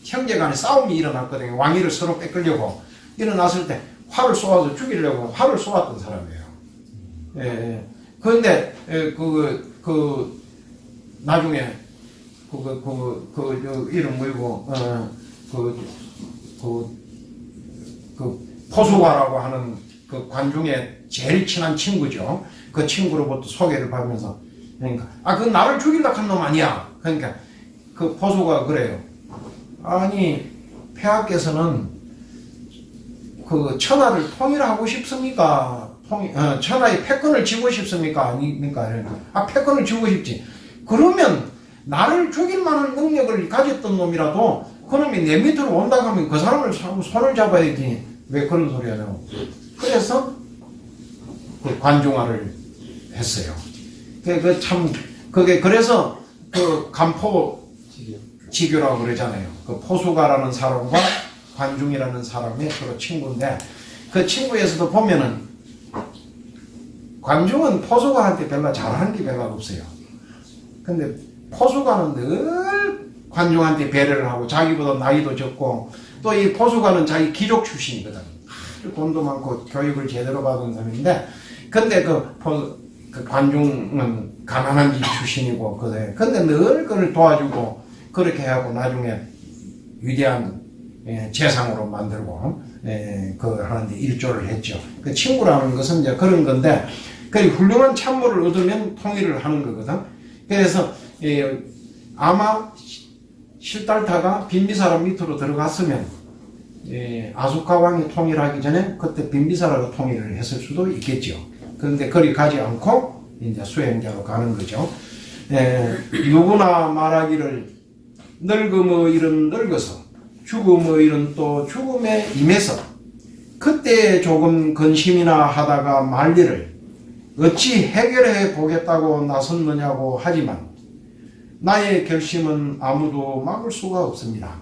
형제간에 싸움이 일어났거든요. 왕위를 서로 뺏으려고 일어났을 때 활을 쏘아서 죽이려고 활을 쏘았던 사람이에요. 그런데 나중에 이름 뭐고 포수가라고 하는 그 관중의 제일 친한 친구죠. 그 친구로부터 소개를 받으면서 그러니까 그 나를 죽이려고 한 놈 아니야. 그러니까 그 포수가 그래요. 아니 폐하께서는 그 천하를 통일하고 싶습니까? 천하의 패권을 쥐고 싶습니까? 아닙니까? 패권을 쥐고 싶지. 그러면 나를 죽일 만한 능력을 가졌던 놈이라도 그놈이 내 밑으로 온다 하면 그 사람을 손을 잡아야지. 왜 그런 소리 하냐고. 그래서 그 관중화를 했어요. 그래서 그 간포 지교라고 그러잖아요. 그 포수가라는 사람과 관중이라는 사람의 서로 친구인데 그 친구에서도 보면은 관중은 포수가한테 별로 잘하는 게 별로 없어요. 근데 포수가는 늘 관중한테 배려를 하고 자기보다 나이도 적고 또 이 포수가는 자기 귀족 출신이거든. 돈도 많고 교육을 제대로 받은 사람인데 근데 그 관중은 가난한 집 출신이고 그래. 근데 늘 그걸 도와주고 그렇게 하고 나중에 위대한 재상으로 만들고 그 하는데 일조를 했죠. 그 친구라는 것은 이제 그런 건데 그 훌륭한 참모를 얻으면 통일을 하는 거거든. 그래서 아마 실달타가 빈비사라 밑으로 들어갔으면 아수카 왕이 통일하기 전에 그때 빈비사라가 통일을 했을 수도 있겠죠. 그런데 그리 가지 않고 이제 수행자로 가는 거죠. 누구나 말하기를 늙음의 일은 늙어서 죽음의 일은 또 죽음에 임해서 그때 조금 근심이나 하다가 말리를 어찌 해결해 보겠다고 나섰느냐고 하지만 나의 결심은 아무도 막을 수가 없습니다.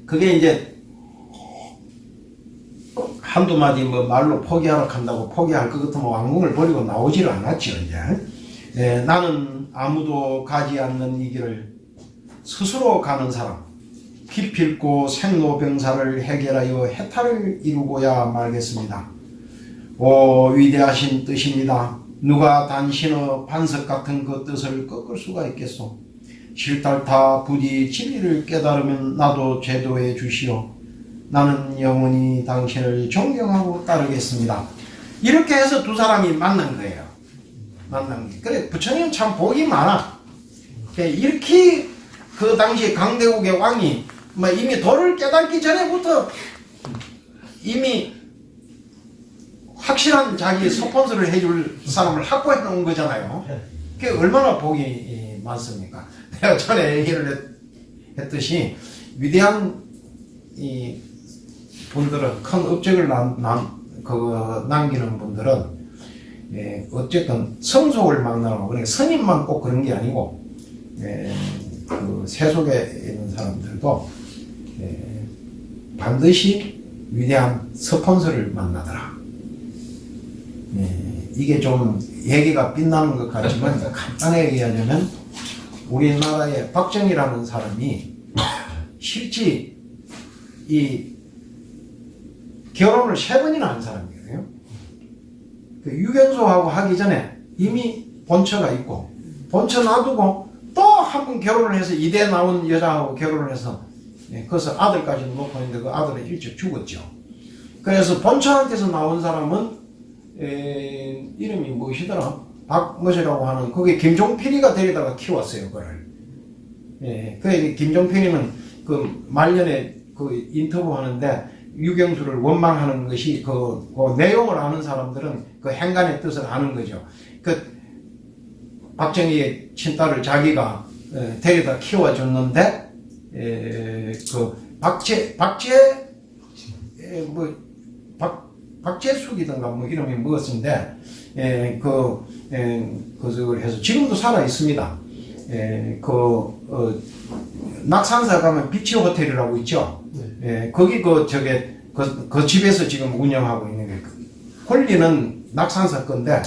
그게 이제 한두 마디 말로 포기하라 한다고 포기할 것 같으면 왕궁을 버리고 나오지를 않았죠. 이제 나는 아무도 가지 않는 이 길을 스스로 가는 사람, 기필코 생로병사를 해결하여 해탈을 이루고야 말겠습니다. 오 위대하신 뜻입니다. 누가 단신의 반석 같은 그 뜻을 꺾을 수가 있겠소. 실달타 부디 진리를 깨달으면 나도 제도해 주시오. 나는 영원히 당신을 존경하고 따르겠습니다. 이렇게 해서 두 사람이 만난 거예요. 만난 게. 그래 부처님은 참 복이 많아. 이렇게 그 당시 강대국의 왕이 이미 도를 깨닫기 전에부터 이미 확실한 자기 스폰서를 해줄 사람을 확보해 놓은 거잖아요. 그게 얼마나 복이 많습니까? 내가 전에 얘기를 했듯이 위대한 이 분들은 큰 업적을 남기는 분들은 어쨌든 성속을 만나고 그러니까 스님만 꼭 그런 게 아니고 그 세속에 있는 사람들도 반드시 위대한 스폰서를 만나더라. 이게 좀 얘기가 빛나는 것 같지만 간단하게 얘기하자면 우리나라의 박정희라는 사람이 실제 이 결혼을 3번이나 한 사람이에요. 그 유경수하고 하기 전에 이미 본처가 있고 본처 놔두고 또 한 번 결혼을 해서 이대 나온 여자하고 결혼을 해서 그래서 아들까지는 놓고 있는데 그 아들은 일찍 죽었죠. 그래서 본처한테서 나온 사람은 이름이 무엇이더라? 박무엇이라고 하는 그게 김종필이가 데리다가 키웠어요. 그걸. 그 김종필이는 그 말년에 그 인터뷰 하는데 유경수를 원망하는 것이 그 내용을 아는 사람들은 그 행간의 뜻을 아는 거죠. 그 박정희의 친딸을 자기가 데려다 키워줬는데 그 박재숙이든가 뭐 이름이 무엇인데 그걸 해서 지금도 살아 있습니다. 낙산사 가면 비치 호텔이라고 있죠. 거기 그 집에서 지금 운영하고 있는 게 권리는 낙산사 건데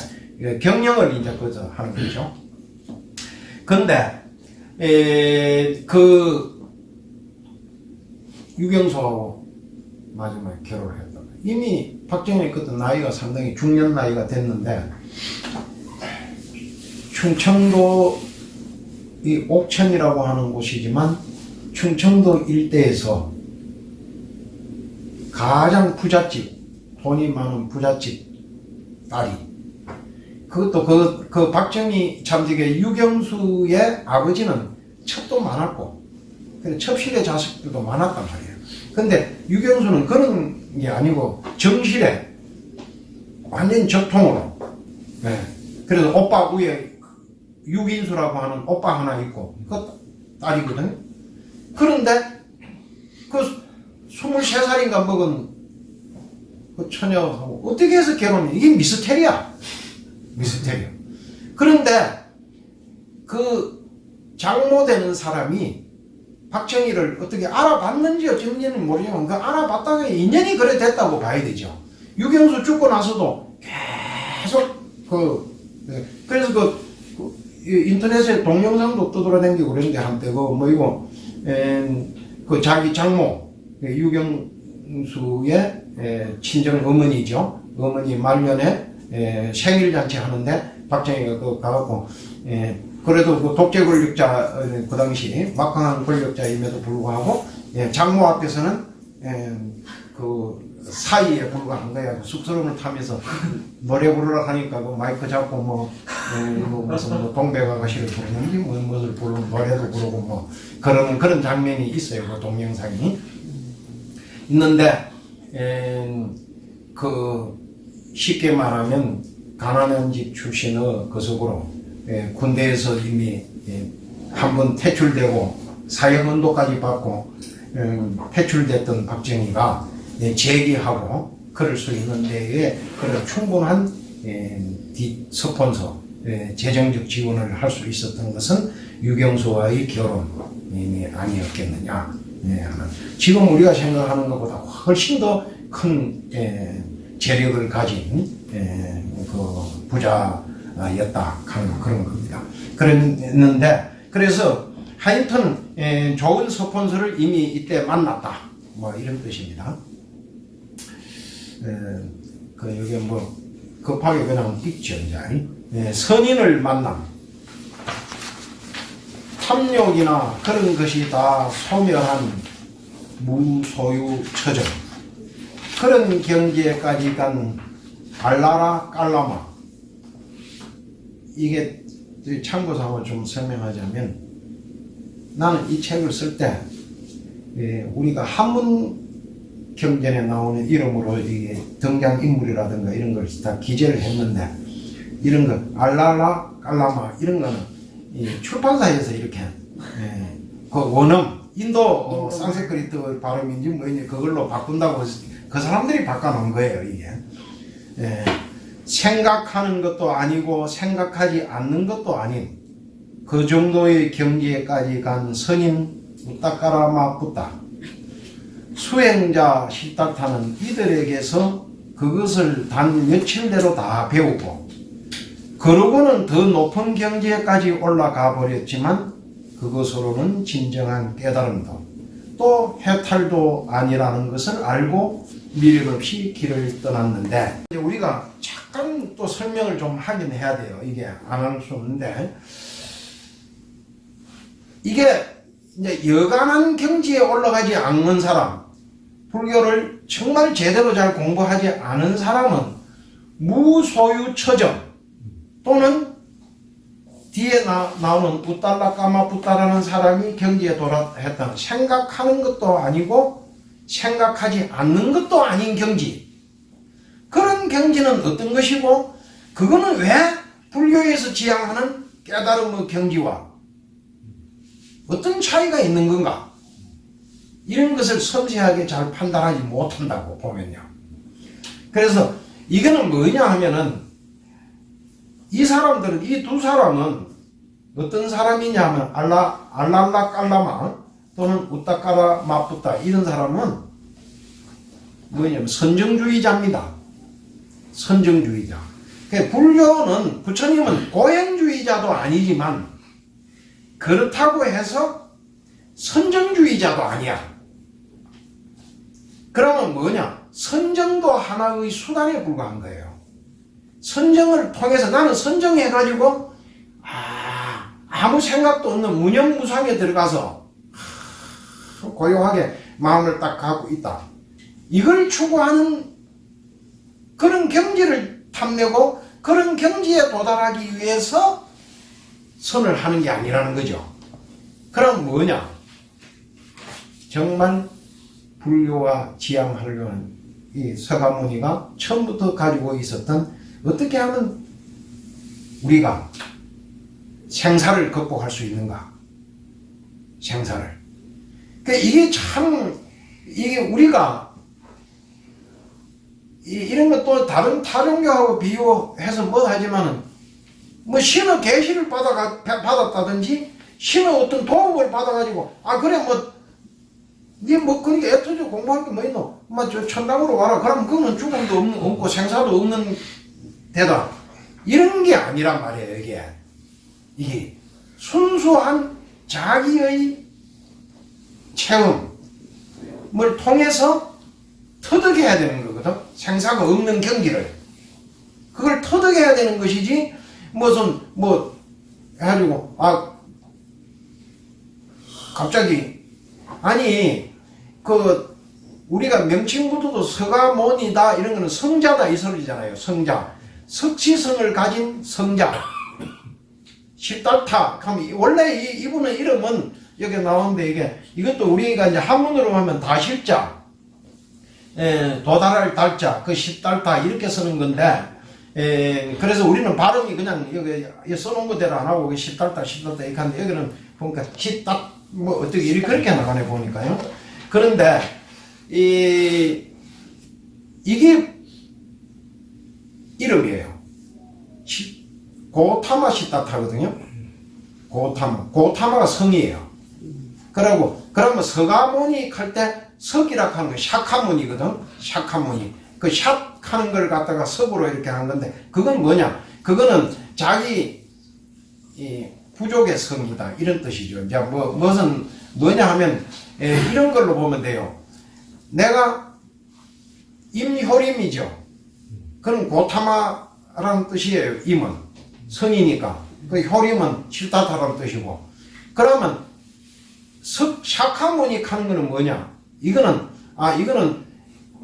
경영을 이제 그저 하는 거죠. 근데 그 유경수하고 마지막에 결혼을 했다. 이미 박정희 그때 나이가 상당히 중년 나이가 됐는데 충청도 이 옥천이라고 하는 곳이지만 충청도 일대에서 가장 부잣집, 돈이 많은 부잣집 딸이 그것도 그 박정희 참되게 유경수의 아버지는 첩도 많았고 첩실의 자식들도 많았단 말이에요. 근데 유경수는 그런 게 아니고 정실에 완전 적통으로 그래서 오빠 위에 유인수라고 하는 오빠 하나 있고 그 딸이거든. 그런데 그 23살인가 먹은 그 처녀하고 어떻게 해서 결혼해? 이게 미스테리야. 미스테리야. 그런데 그 장모 되는 사람이 박정희를 어떻게 알아봤는지 어쩐지는 모르지만 그 알아봤다가 인연이 그래 됐다고 봐야 되죠. 유경수 죽고 나서도 계속 그래서 인터넷에 동영상도 떠돌아다니고 그랬는데 한때 그 자기 장모 유경수의 친정 어머니죠. 어머니 말년에 생일잔치 하는데 박정희가 가갖고 그래도 그 독재 권력자 그 당시 막강한 권력자임에도 불구하고 장모 앞에서는 그 사이에 불과한 거야. 쑥스러움을 타면서 노래 부르라 하니까 그 마이크 잡고 무슨 동백아가씨를 부르는지 무엇을 부르는 노래도 부르고 그런 장면이 있어요. 그 동영상이 있는데 그 쉽게 말하면 가난한 집 출신의 그 속으로 군대에서 이미 한번 퇴출되고 사형언도까지 받고 퇴출됐던 박정희가 재기하고 그럴 수 있는 데에 그런 충분한 스폰서 재정적 지원을 할 수 있었던 것은 유경수와의 결혼이 아니었겠느냐 하는, 지금 우리가 생각하는 것보다 훨씬 더 큰 재력을 가진 그 부자였다 하는 그런 겁니다. 그랬는데 그래서 하여튼 좋은 스폰서를 이미 이때 만났다 이런 뜻입니다. 여기 급하게 그냥 있죠. 이제 선인을 만남, 탐욕이나 그런 것이 다 소멸한 무소유 처정, 그런 경지에까지 간 알라라 깔라마. 이게 참고사항을 좀 설명하자면, 나는 이 책을 쓸 때 우리가 한문 경전에 나오는 이름으로 이게 등장인물이라든가 이런 걸 다 기재를 했는데, 이런 거 알라라 깔라마 이런 거는 이 출판사에서 이렇게 그 원음 인도 산스크리트 발음인지 뭐인지 그걸로 바꾼다고 그 사람들이 바꿔놓은 거예요. 이게 생각하는 것도 아니고 생각하지 않는 것도 아닌 그 정도의 경지에까지 간 선인 우따까라마 붓다, 수행자 시타타는 이들에게서 그것을 단 며칠내로 다 배우고 그러고는 더 높은 경지에까지 올라가 버렸지만 그것으로는 진정한 깨달음도 또 해탈도 아니라는 것을 알고 미련 없이 길을 떠났는데, 우리가 잠깐 또 설명을 좀 하긴 해야 돼요. 이게 안 할 수 없는데, 이게 이제 여간한 경지에 올라가지 않는 사람, 불교를 정말 제대로 잘 공부하지 않은 사람은 무소유처정 또는 뒤에 나오는 우달라 까마부따라는 사람이 경지에 도달했다는, 생각하는 것도 아니고 생각하지 않는 것도 아닌 경지, 그런 경지는 어떤 것이고, 그거는 왜 불교에서 지향하는 깨달음의 경지와 어떤 차이가 있는 건가, 이런 것을 섬세하게 잘 판단하지 못한다고 보면요. 그래서 이거는 뭐냐 하면은, 이 사람들은, 이 두 사람은 어떤 사람이냐 하면 알랄라 깔라마 또는 우따까라 마푸따, 이런 사람은 뭐냐면 선정주의자입니다. 선정주의자. 불교는, 부처님은 고행주의자도 아니지만 그렇다고 해서 선정주의자도 아니야. 그러면 뭐냐? 선정도 하나의 수단에 불과한 거예요. 선정을 통해서, 나는 선정해가지고 아무 생각도 없는 무념무상에 들어가서 고요하게 마음을 딱 갖고 있다, 이걸 추구하는 그런 경지를 탐내고 그런 경지에 도달하기 위해서 선을 하는 게 아니라는 거죠. 그럼 뭐냐? 정말 불교와 지향하려는 이 서가모니가 처음부터 가지고 있었던, 어떻게 하면 우리가 생사를 극복할 수 있는가? 생사를. 이게 참, 이게 우리가 이런 것도 다른 타종교하고 비교해서 뭐 하지만은, 뭐 신의 계시를 받았다든지 신의 어떤 도움을 받아가지고, 그래 니 그러니까 애터져 공부할 게 뭐 있노? 저 천당으로 와라. 그럼 그거는 죽음도 없고 생사도 없는 대다, 이런 게 아니란 말이에요. 이게 순수한 자기의 체험을 통해서 터득해야 되는 거거든. 생사가 없는 경기를, 그걸 터득해야 되는 것이지, 무슨 해가지고 갑자기, 아니 우리가 명칭부터도 서가모니다 이런 거는 성자다 이 소리잖아요. 성자, 석치성을 가진 성자, 시달타. 원래 이분의 이름은 여기 나오는데, 이것도 우리가 이제 한문으로 하면 다실자, 도달할 달자, 그 시달타 이렇게 쓰는 건데, 그래서 우리는 발음이 그냥 여기 써놓은 거대로 안 하고 시달타 이렇게 하는데, 여기는 보니까 시달 어떻게 이렇게 그렇게 나가네 보니까요. 그런데 이게 이름이에요. 고타마 시타타거든요. 고타마가 성이에요. 그러면 서가모니 할 때 석이라 하는 거 샤카모니거든. 샤카모니. 그 샷 하는 걸 갖다가 석으로 이렇게 하는 건데, 그건 뭐냐? 그거는 자기 부족의 성이다, 이런 뜻이죠. 이제 무슨 뭐냐 하면, 이런 걸로 보면 돼요. 내가 임효림이죠. 그럼 고타마라는 뜻이에요. 임은 성이니까. 그 효림은 실타타라는 뜻이고. 그러면 샤카모닉 하는 거는 뭐냐? 이거는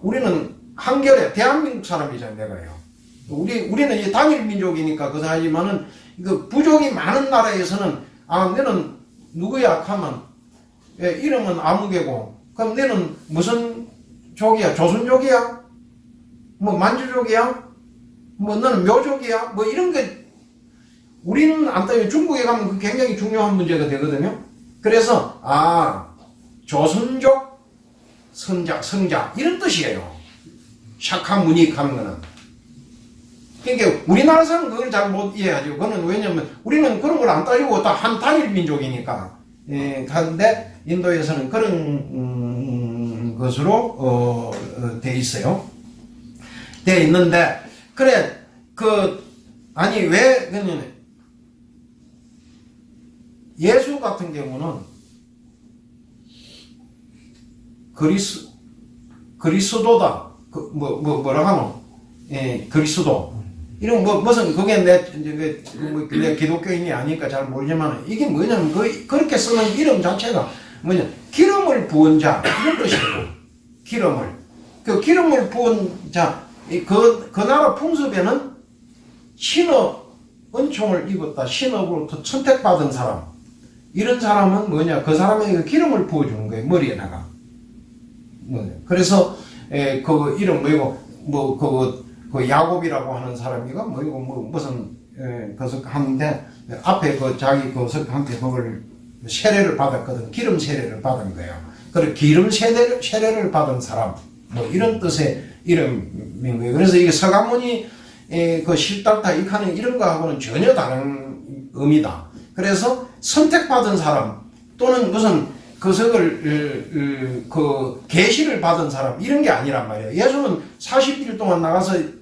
우리는 한결에 대한민국 사람이잖아요. 내가요. 우리는 이 단일 민족이니까 그렇지만은 그 부족이 많은 나라에서는 너는 누구야 하면 이름은 아무개고, 그럼 너는 무슨 족이야? 조선족이야? 만주족이야? 너는 묘족이야? 이런 게 우리는 안 따지고 중국에 가면 그 굉장히 중요한 문제가 되거든요. 그래서 조선족 성자 이런 뜻이에요. 샤카무닉 하는 거는. 그러니까 우리나라 사람은 그걸 잘 못 이해하죠. 그거는 왜냐면 우리는 그런 걸 안 따지고 다 한 단일 민족이니까. 그런데 인도에서는 그런 것으로 돼 있어요. 돼 있는데, 그래 왜 그러냐면 예수 같은 경우는 그리스도다. 뭐라 하노? 예, 그리스도. 이런 무슨 그게 내 기독교인이 아니니까 잘 모르지만 이게 뭐냐면 그렇게 쓰는 이름 자체가 뭐냐 기름을 부은 자 이런 뜻이고 기름을 부은 자 그 나라 풍습에는 신업 은총을 입었다 신업으로부터 선택받은 사람 이런 사람은 뭐냐 그 사람에게 기름을 부어주는 거예요 머리에다가 그래서 그 이름 뭐고 그 야곱이라고 하는 사람이가 무슨 그래서 하는데 앞에 그 자기 그한테 그걸 세례를 받았거든 기름 세례를 받은 거예요. 그래 기름 세례를 받은 사람 뭐 이런 뜻의 이름인 거예요. 그래서 이게 서가모니 그 실달타 이카는 이런 거하고는 전혀 다른 의미다. 그래서 선택받은 사람 또는 무슨 그 계시를 받은 사람 이런 게 아니란 말이에요. 예수는 40일 동안 나가서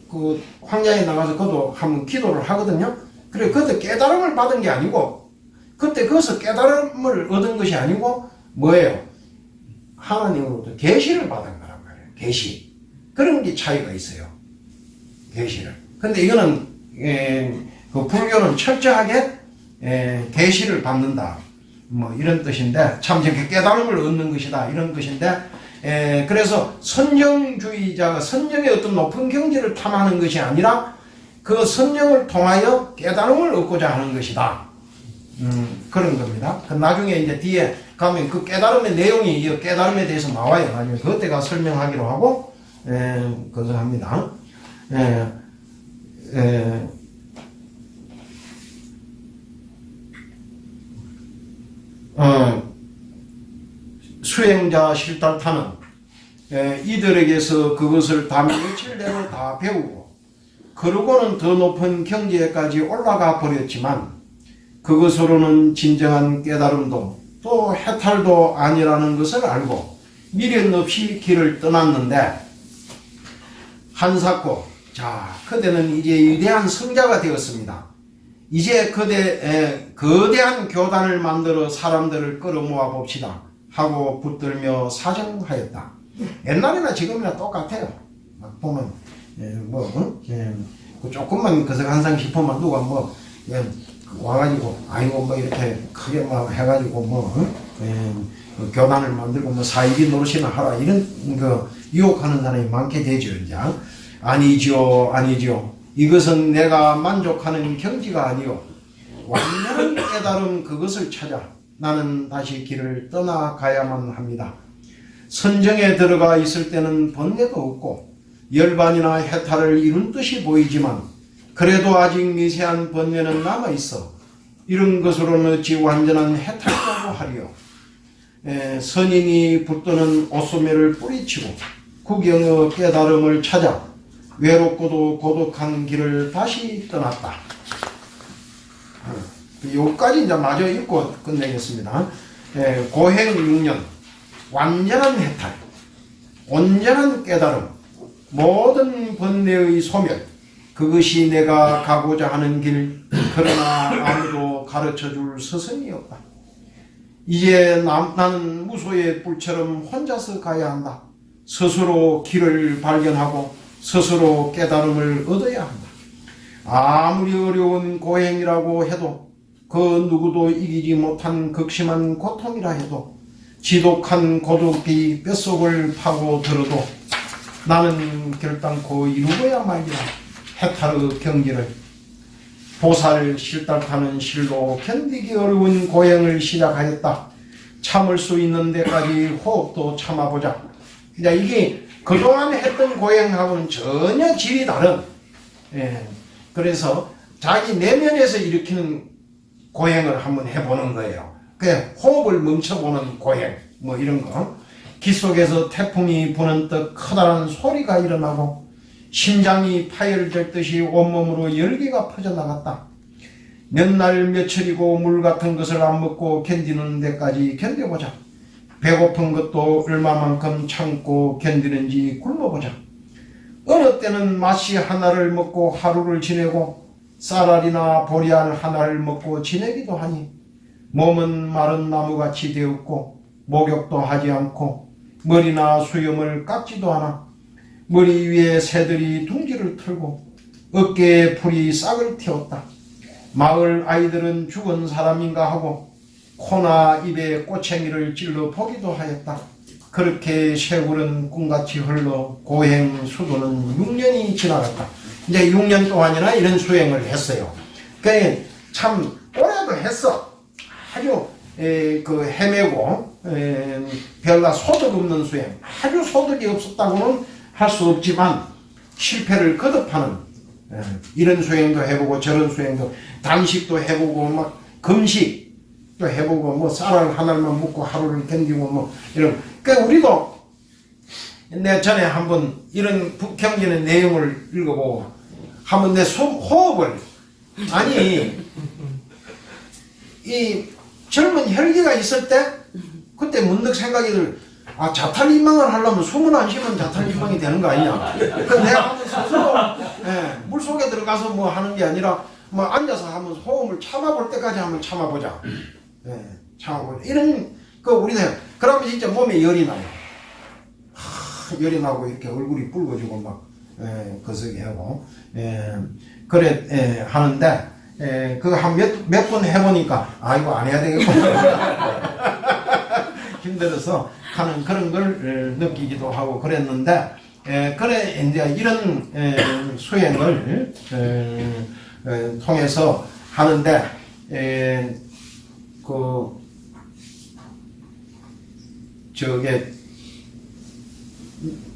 그 황야에 나가서 그도 한번 기도를 하거든요. 그래 그때 깨달음을 받은 게 아니고 그때 거기서 깨달음을 얻은 것이 아니고 뭐예요? 하나님으로부터 계시를 받은 거란 말이에요. 계시 그런 게 차이가 있어요. 계시를. 근데 이거는 그 불교는 철저하게 계시를 받는다. 뭐 이런 뜻인데 참 이렇게 깨달음을 얻는 것이다 이런 것인데 그래서 선정주의자가 선정의 어떤 높은 경지를 탐하는 것이 아니라 그 선정을 통하여 깨달음을 얻고자 하는 것이다 그런 겁니다. 그 나중에 이제 뒤에 가면 그 깨달음의 내용이 이 깨달음에 대해서 나와요. 나중에 그때가 설명하기로 하고 그것을 합니다. 수행자 실달타는 이들에게서 그것을 다 며칠내로 다 배우고 그러고는 더 높은 경지에까지 올라가 버렸지만 그것으로는 진정한 깨달음도 또 해탈도 아니라는 것을 알고 미련 없이 길을 떠났는데 한사코 자 그대는 이제 위대한 성자가 되었습니다. 이제 거대한 교단을 만들어 사람들을 끌어모아 봅시다 하고 붙들며 사정하였다. 옛날이나 지금이나 똑같아요. 막 보면 조금만 그석한상 싶으면 누가 와가지고 아이고 이렇게 크게 막 해가지고 교단을 만들고 사이비 노릇이나 하라 이런 유혹하는 사람이 많게 되죠. 이제 아니죠. 이것은 내가 만족하는 경지가 아니요 완전한 깨달음 그것을 찾아 나는 다시 길을 떠나가야만 합니다. 선정에 들어가 있을 때는 번뇌도 없고 열반이나 해탈을 이룬 듯이 보이지만 그래도 아직 미세한 번뇌는 남아있어 이런 것으로는 어찌 완전한 해탈이라고 하리요. 선인이 붙드는 옷소매를 뿌리치고 구경의 깨달음을 찾아 외롭고도 고독한 길을 다시 떠났다. 여기까지 이제 마저 읽고 끝내겠습니다. 고행 6년 완전한 해탈 온전한 깨달음 모든 번뇌의 소멸 그것이 내가 가고자 하는 길 그러나 아무도 가르쳐줄 스승이 없다. 이제 나는 무소의 뿔처럼 혼자서 가야 한다. 스스로 길을 발견하고 스스로 깨달음을 얻어야 한다. 아무리 어려운 고행이라고 해도 그 누구도 이기지 못한 극심한 고통이라 해도 지독한 고독이 뼛속을 파고 들어도 나는 결단코 이루어야 말이라. 해탈의 경지를 보살 실달타는 실로 견디기 어려운 고행을 시작하였다. 참을 수 있는 데까지 호흡도 참아보자. 그러니까 이게 그동안 했던 고행하고는 전혀 질이 다른 그래서 자기 내면에서 일으키는 고행을 한번 해보는 거예요. 그냥 호흡을 멈춰보는 고행 뭐 이런 거. 귀 속에서 태풍이 부는 듯 커다란 소리가 일어나고 심장이 파열될 듯이 온몸으로 열기가 퍼져나갔다. 몇 날 며칠이고 물 같은 것을 안 먹고 견디는 데까지 견뎌보자. 배고픈 것도 얼마만큼 참고 견디는지 굶어보자. 어느 때는 맛이 하나를 먹고 하루를 지내고 쌀알이나 보리알 하나를 먹고 지내기도 하니 몸은 마른 나무같이 되었고 목욕도 하지 않고 머리나 수염을 깎지도 않아. 머리 위에 새들이 둥지를 틀고 어깨에 풀이 싹을 틔웠다. 마을 아이들은 죽은 사람인가 하고 코나 입에 꼬챙이를 찔러 보기도 하였다. 그렇게 세월은 꿈같이 흘러 고행 수도는 6년이 지나갔다. 이제 6년 동안이나 이런 수행을 했어요. 그러니까 참 오래도 했어. 아주 헤매고 별나 소득 없는 수행, 아주 소득이 없었다고는 할 수 없지만 실패를 거듭하는 이런 수행도 해보고 저런 수행도, 단식도 해보고 막 금식도 해보고 뭐 쌀을 하나만 먹고 하루를 견디고 뭐 이런. 그러니까 우리도 내가 전에 한번 이런 경전의 내용을 읽어보고 한번 내 호흡을, 아니 이 젊은 혈기가 있을 때 그때 문득 생각이 들, 아, 자탈인망을 하려면 숨을 안 쉬면 자탈인망이 되는 거 아니냐. 그 내가 한번 스스로 물속에 들어가서 뭐 하는 게 아니라 뭐 앉아서 한번 호흡을 참아볼 때까지 한번 참아보자. 참아보자. 이런 우리는 그러면 진짜 몸에 열이 나요. 열이 나고 이렇게 얼굴이 붉어지고 막 거석이 하고 그래 하는데 그거 한 몇 번 해보니까 아, 이거 안 해야 되겠구나. 힘들어서 하는 그런 걸 느끼기도 하고 그랬는데, 그래 이제 이런 수행을 통해서 하는데,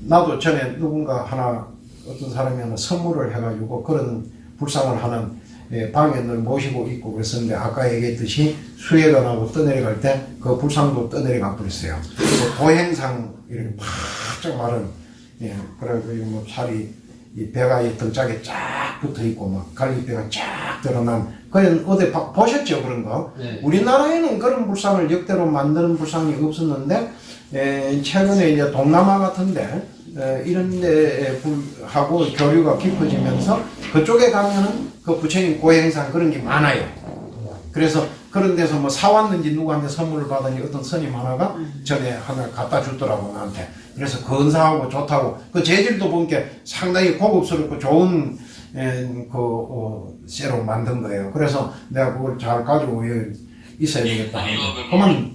나도 전에 누군가 하나 어떤 사람이 하나 선물을 해가지고 그런 불상을 하는 방에 늘 모시고 있고 그랬었는데, 아까 얘기했듯이 수해가 나고 떠내려갈 때 그 불상도 떠내려가 버렸어요. 도행상 이렇게 바짝 마른, 그래가지고 뭐 살이 이 배가 이 등짝에 쫙 붙어 있고 막 갈비뼈가 쫙 드러난, 그건 어디 보셨죠 그런 거? 네. 우리나라에는 그런 불상을 역대로 만드는 불상이 없었는데, 최근에 이제 동남아 같은데 이런 데 하고 교류가 깊어지면서 그쪽에 가면은 그 부처님 고행상 그런 게 많아요. 그래서 그런 데서 뭐 사왔는지 누구한테 선물을 받으니 어떤 스님 하나가 전에 하나 갖다 주더라고 나한테. 그래서 근사하고 좋다고, 그 재질도 보니까 상당히 고급스럽고 좋은 쇠로 만든 거예요. 그래서 내가 그걸 잘 가지고 있어야 되겠다. 그만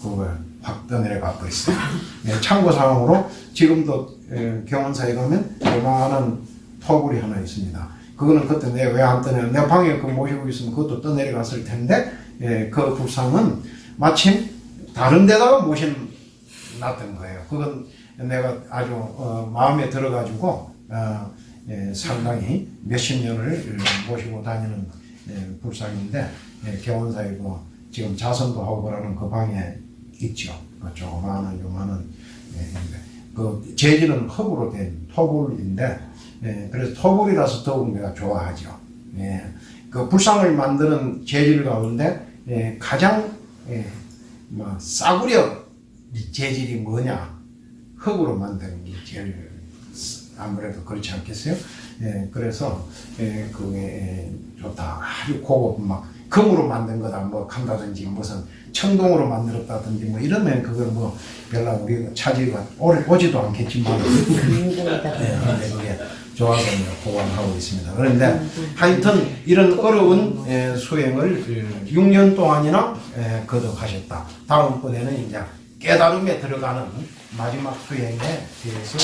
그걸 확 떠내려가 버렸어요. 참고사항으로 지금도 경원사에 가면 요만한 토굴이 하나 있습니다. 그거는 그때 내가 왜 안 떠내려, 내 방에 그 모시고 있으면 그것도 떠내려갔을 텐데, 그 불상은 마침 다른 데다가 모셔놨던 거예요. 그건 내가 아주 마음에 들어가지고 상당히 몇십 년을 모시고 다니는 불상인데, 경원사에 지금 자선도 하고 그러는 그 방에 있죠. 그 조그마한 요만한 그 재질은 흙으로 된 토굴인데, 그래서 토굴이라서 더욱 내가 좋아하죠. 그 불상을 만드는 재질 가운데 가장 싸구려 재질이 뭐냐? 흙으로 만드는 게 제일 아무래도 그렇지 않겠어요? 그래서 그게 좋다. 아주 고급 막 금으로 만든 거다 뭐 한다든지 무슨 청동으로 만들었다든지 뭐 이러면 그걸 뭐 별로 우리가 차지가 오지도 않겠지만 그런데 그게 좋아서 보관하고 있습니다. 그런데 하여튼 이런 어려운 수행을 6년 동안이나 거듭하셨다. 다음번에는 이제 깨달음에 들어가는 마지막 수행에 대해서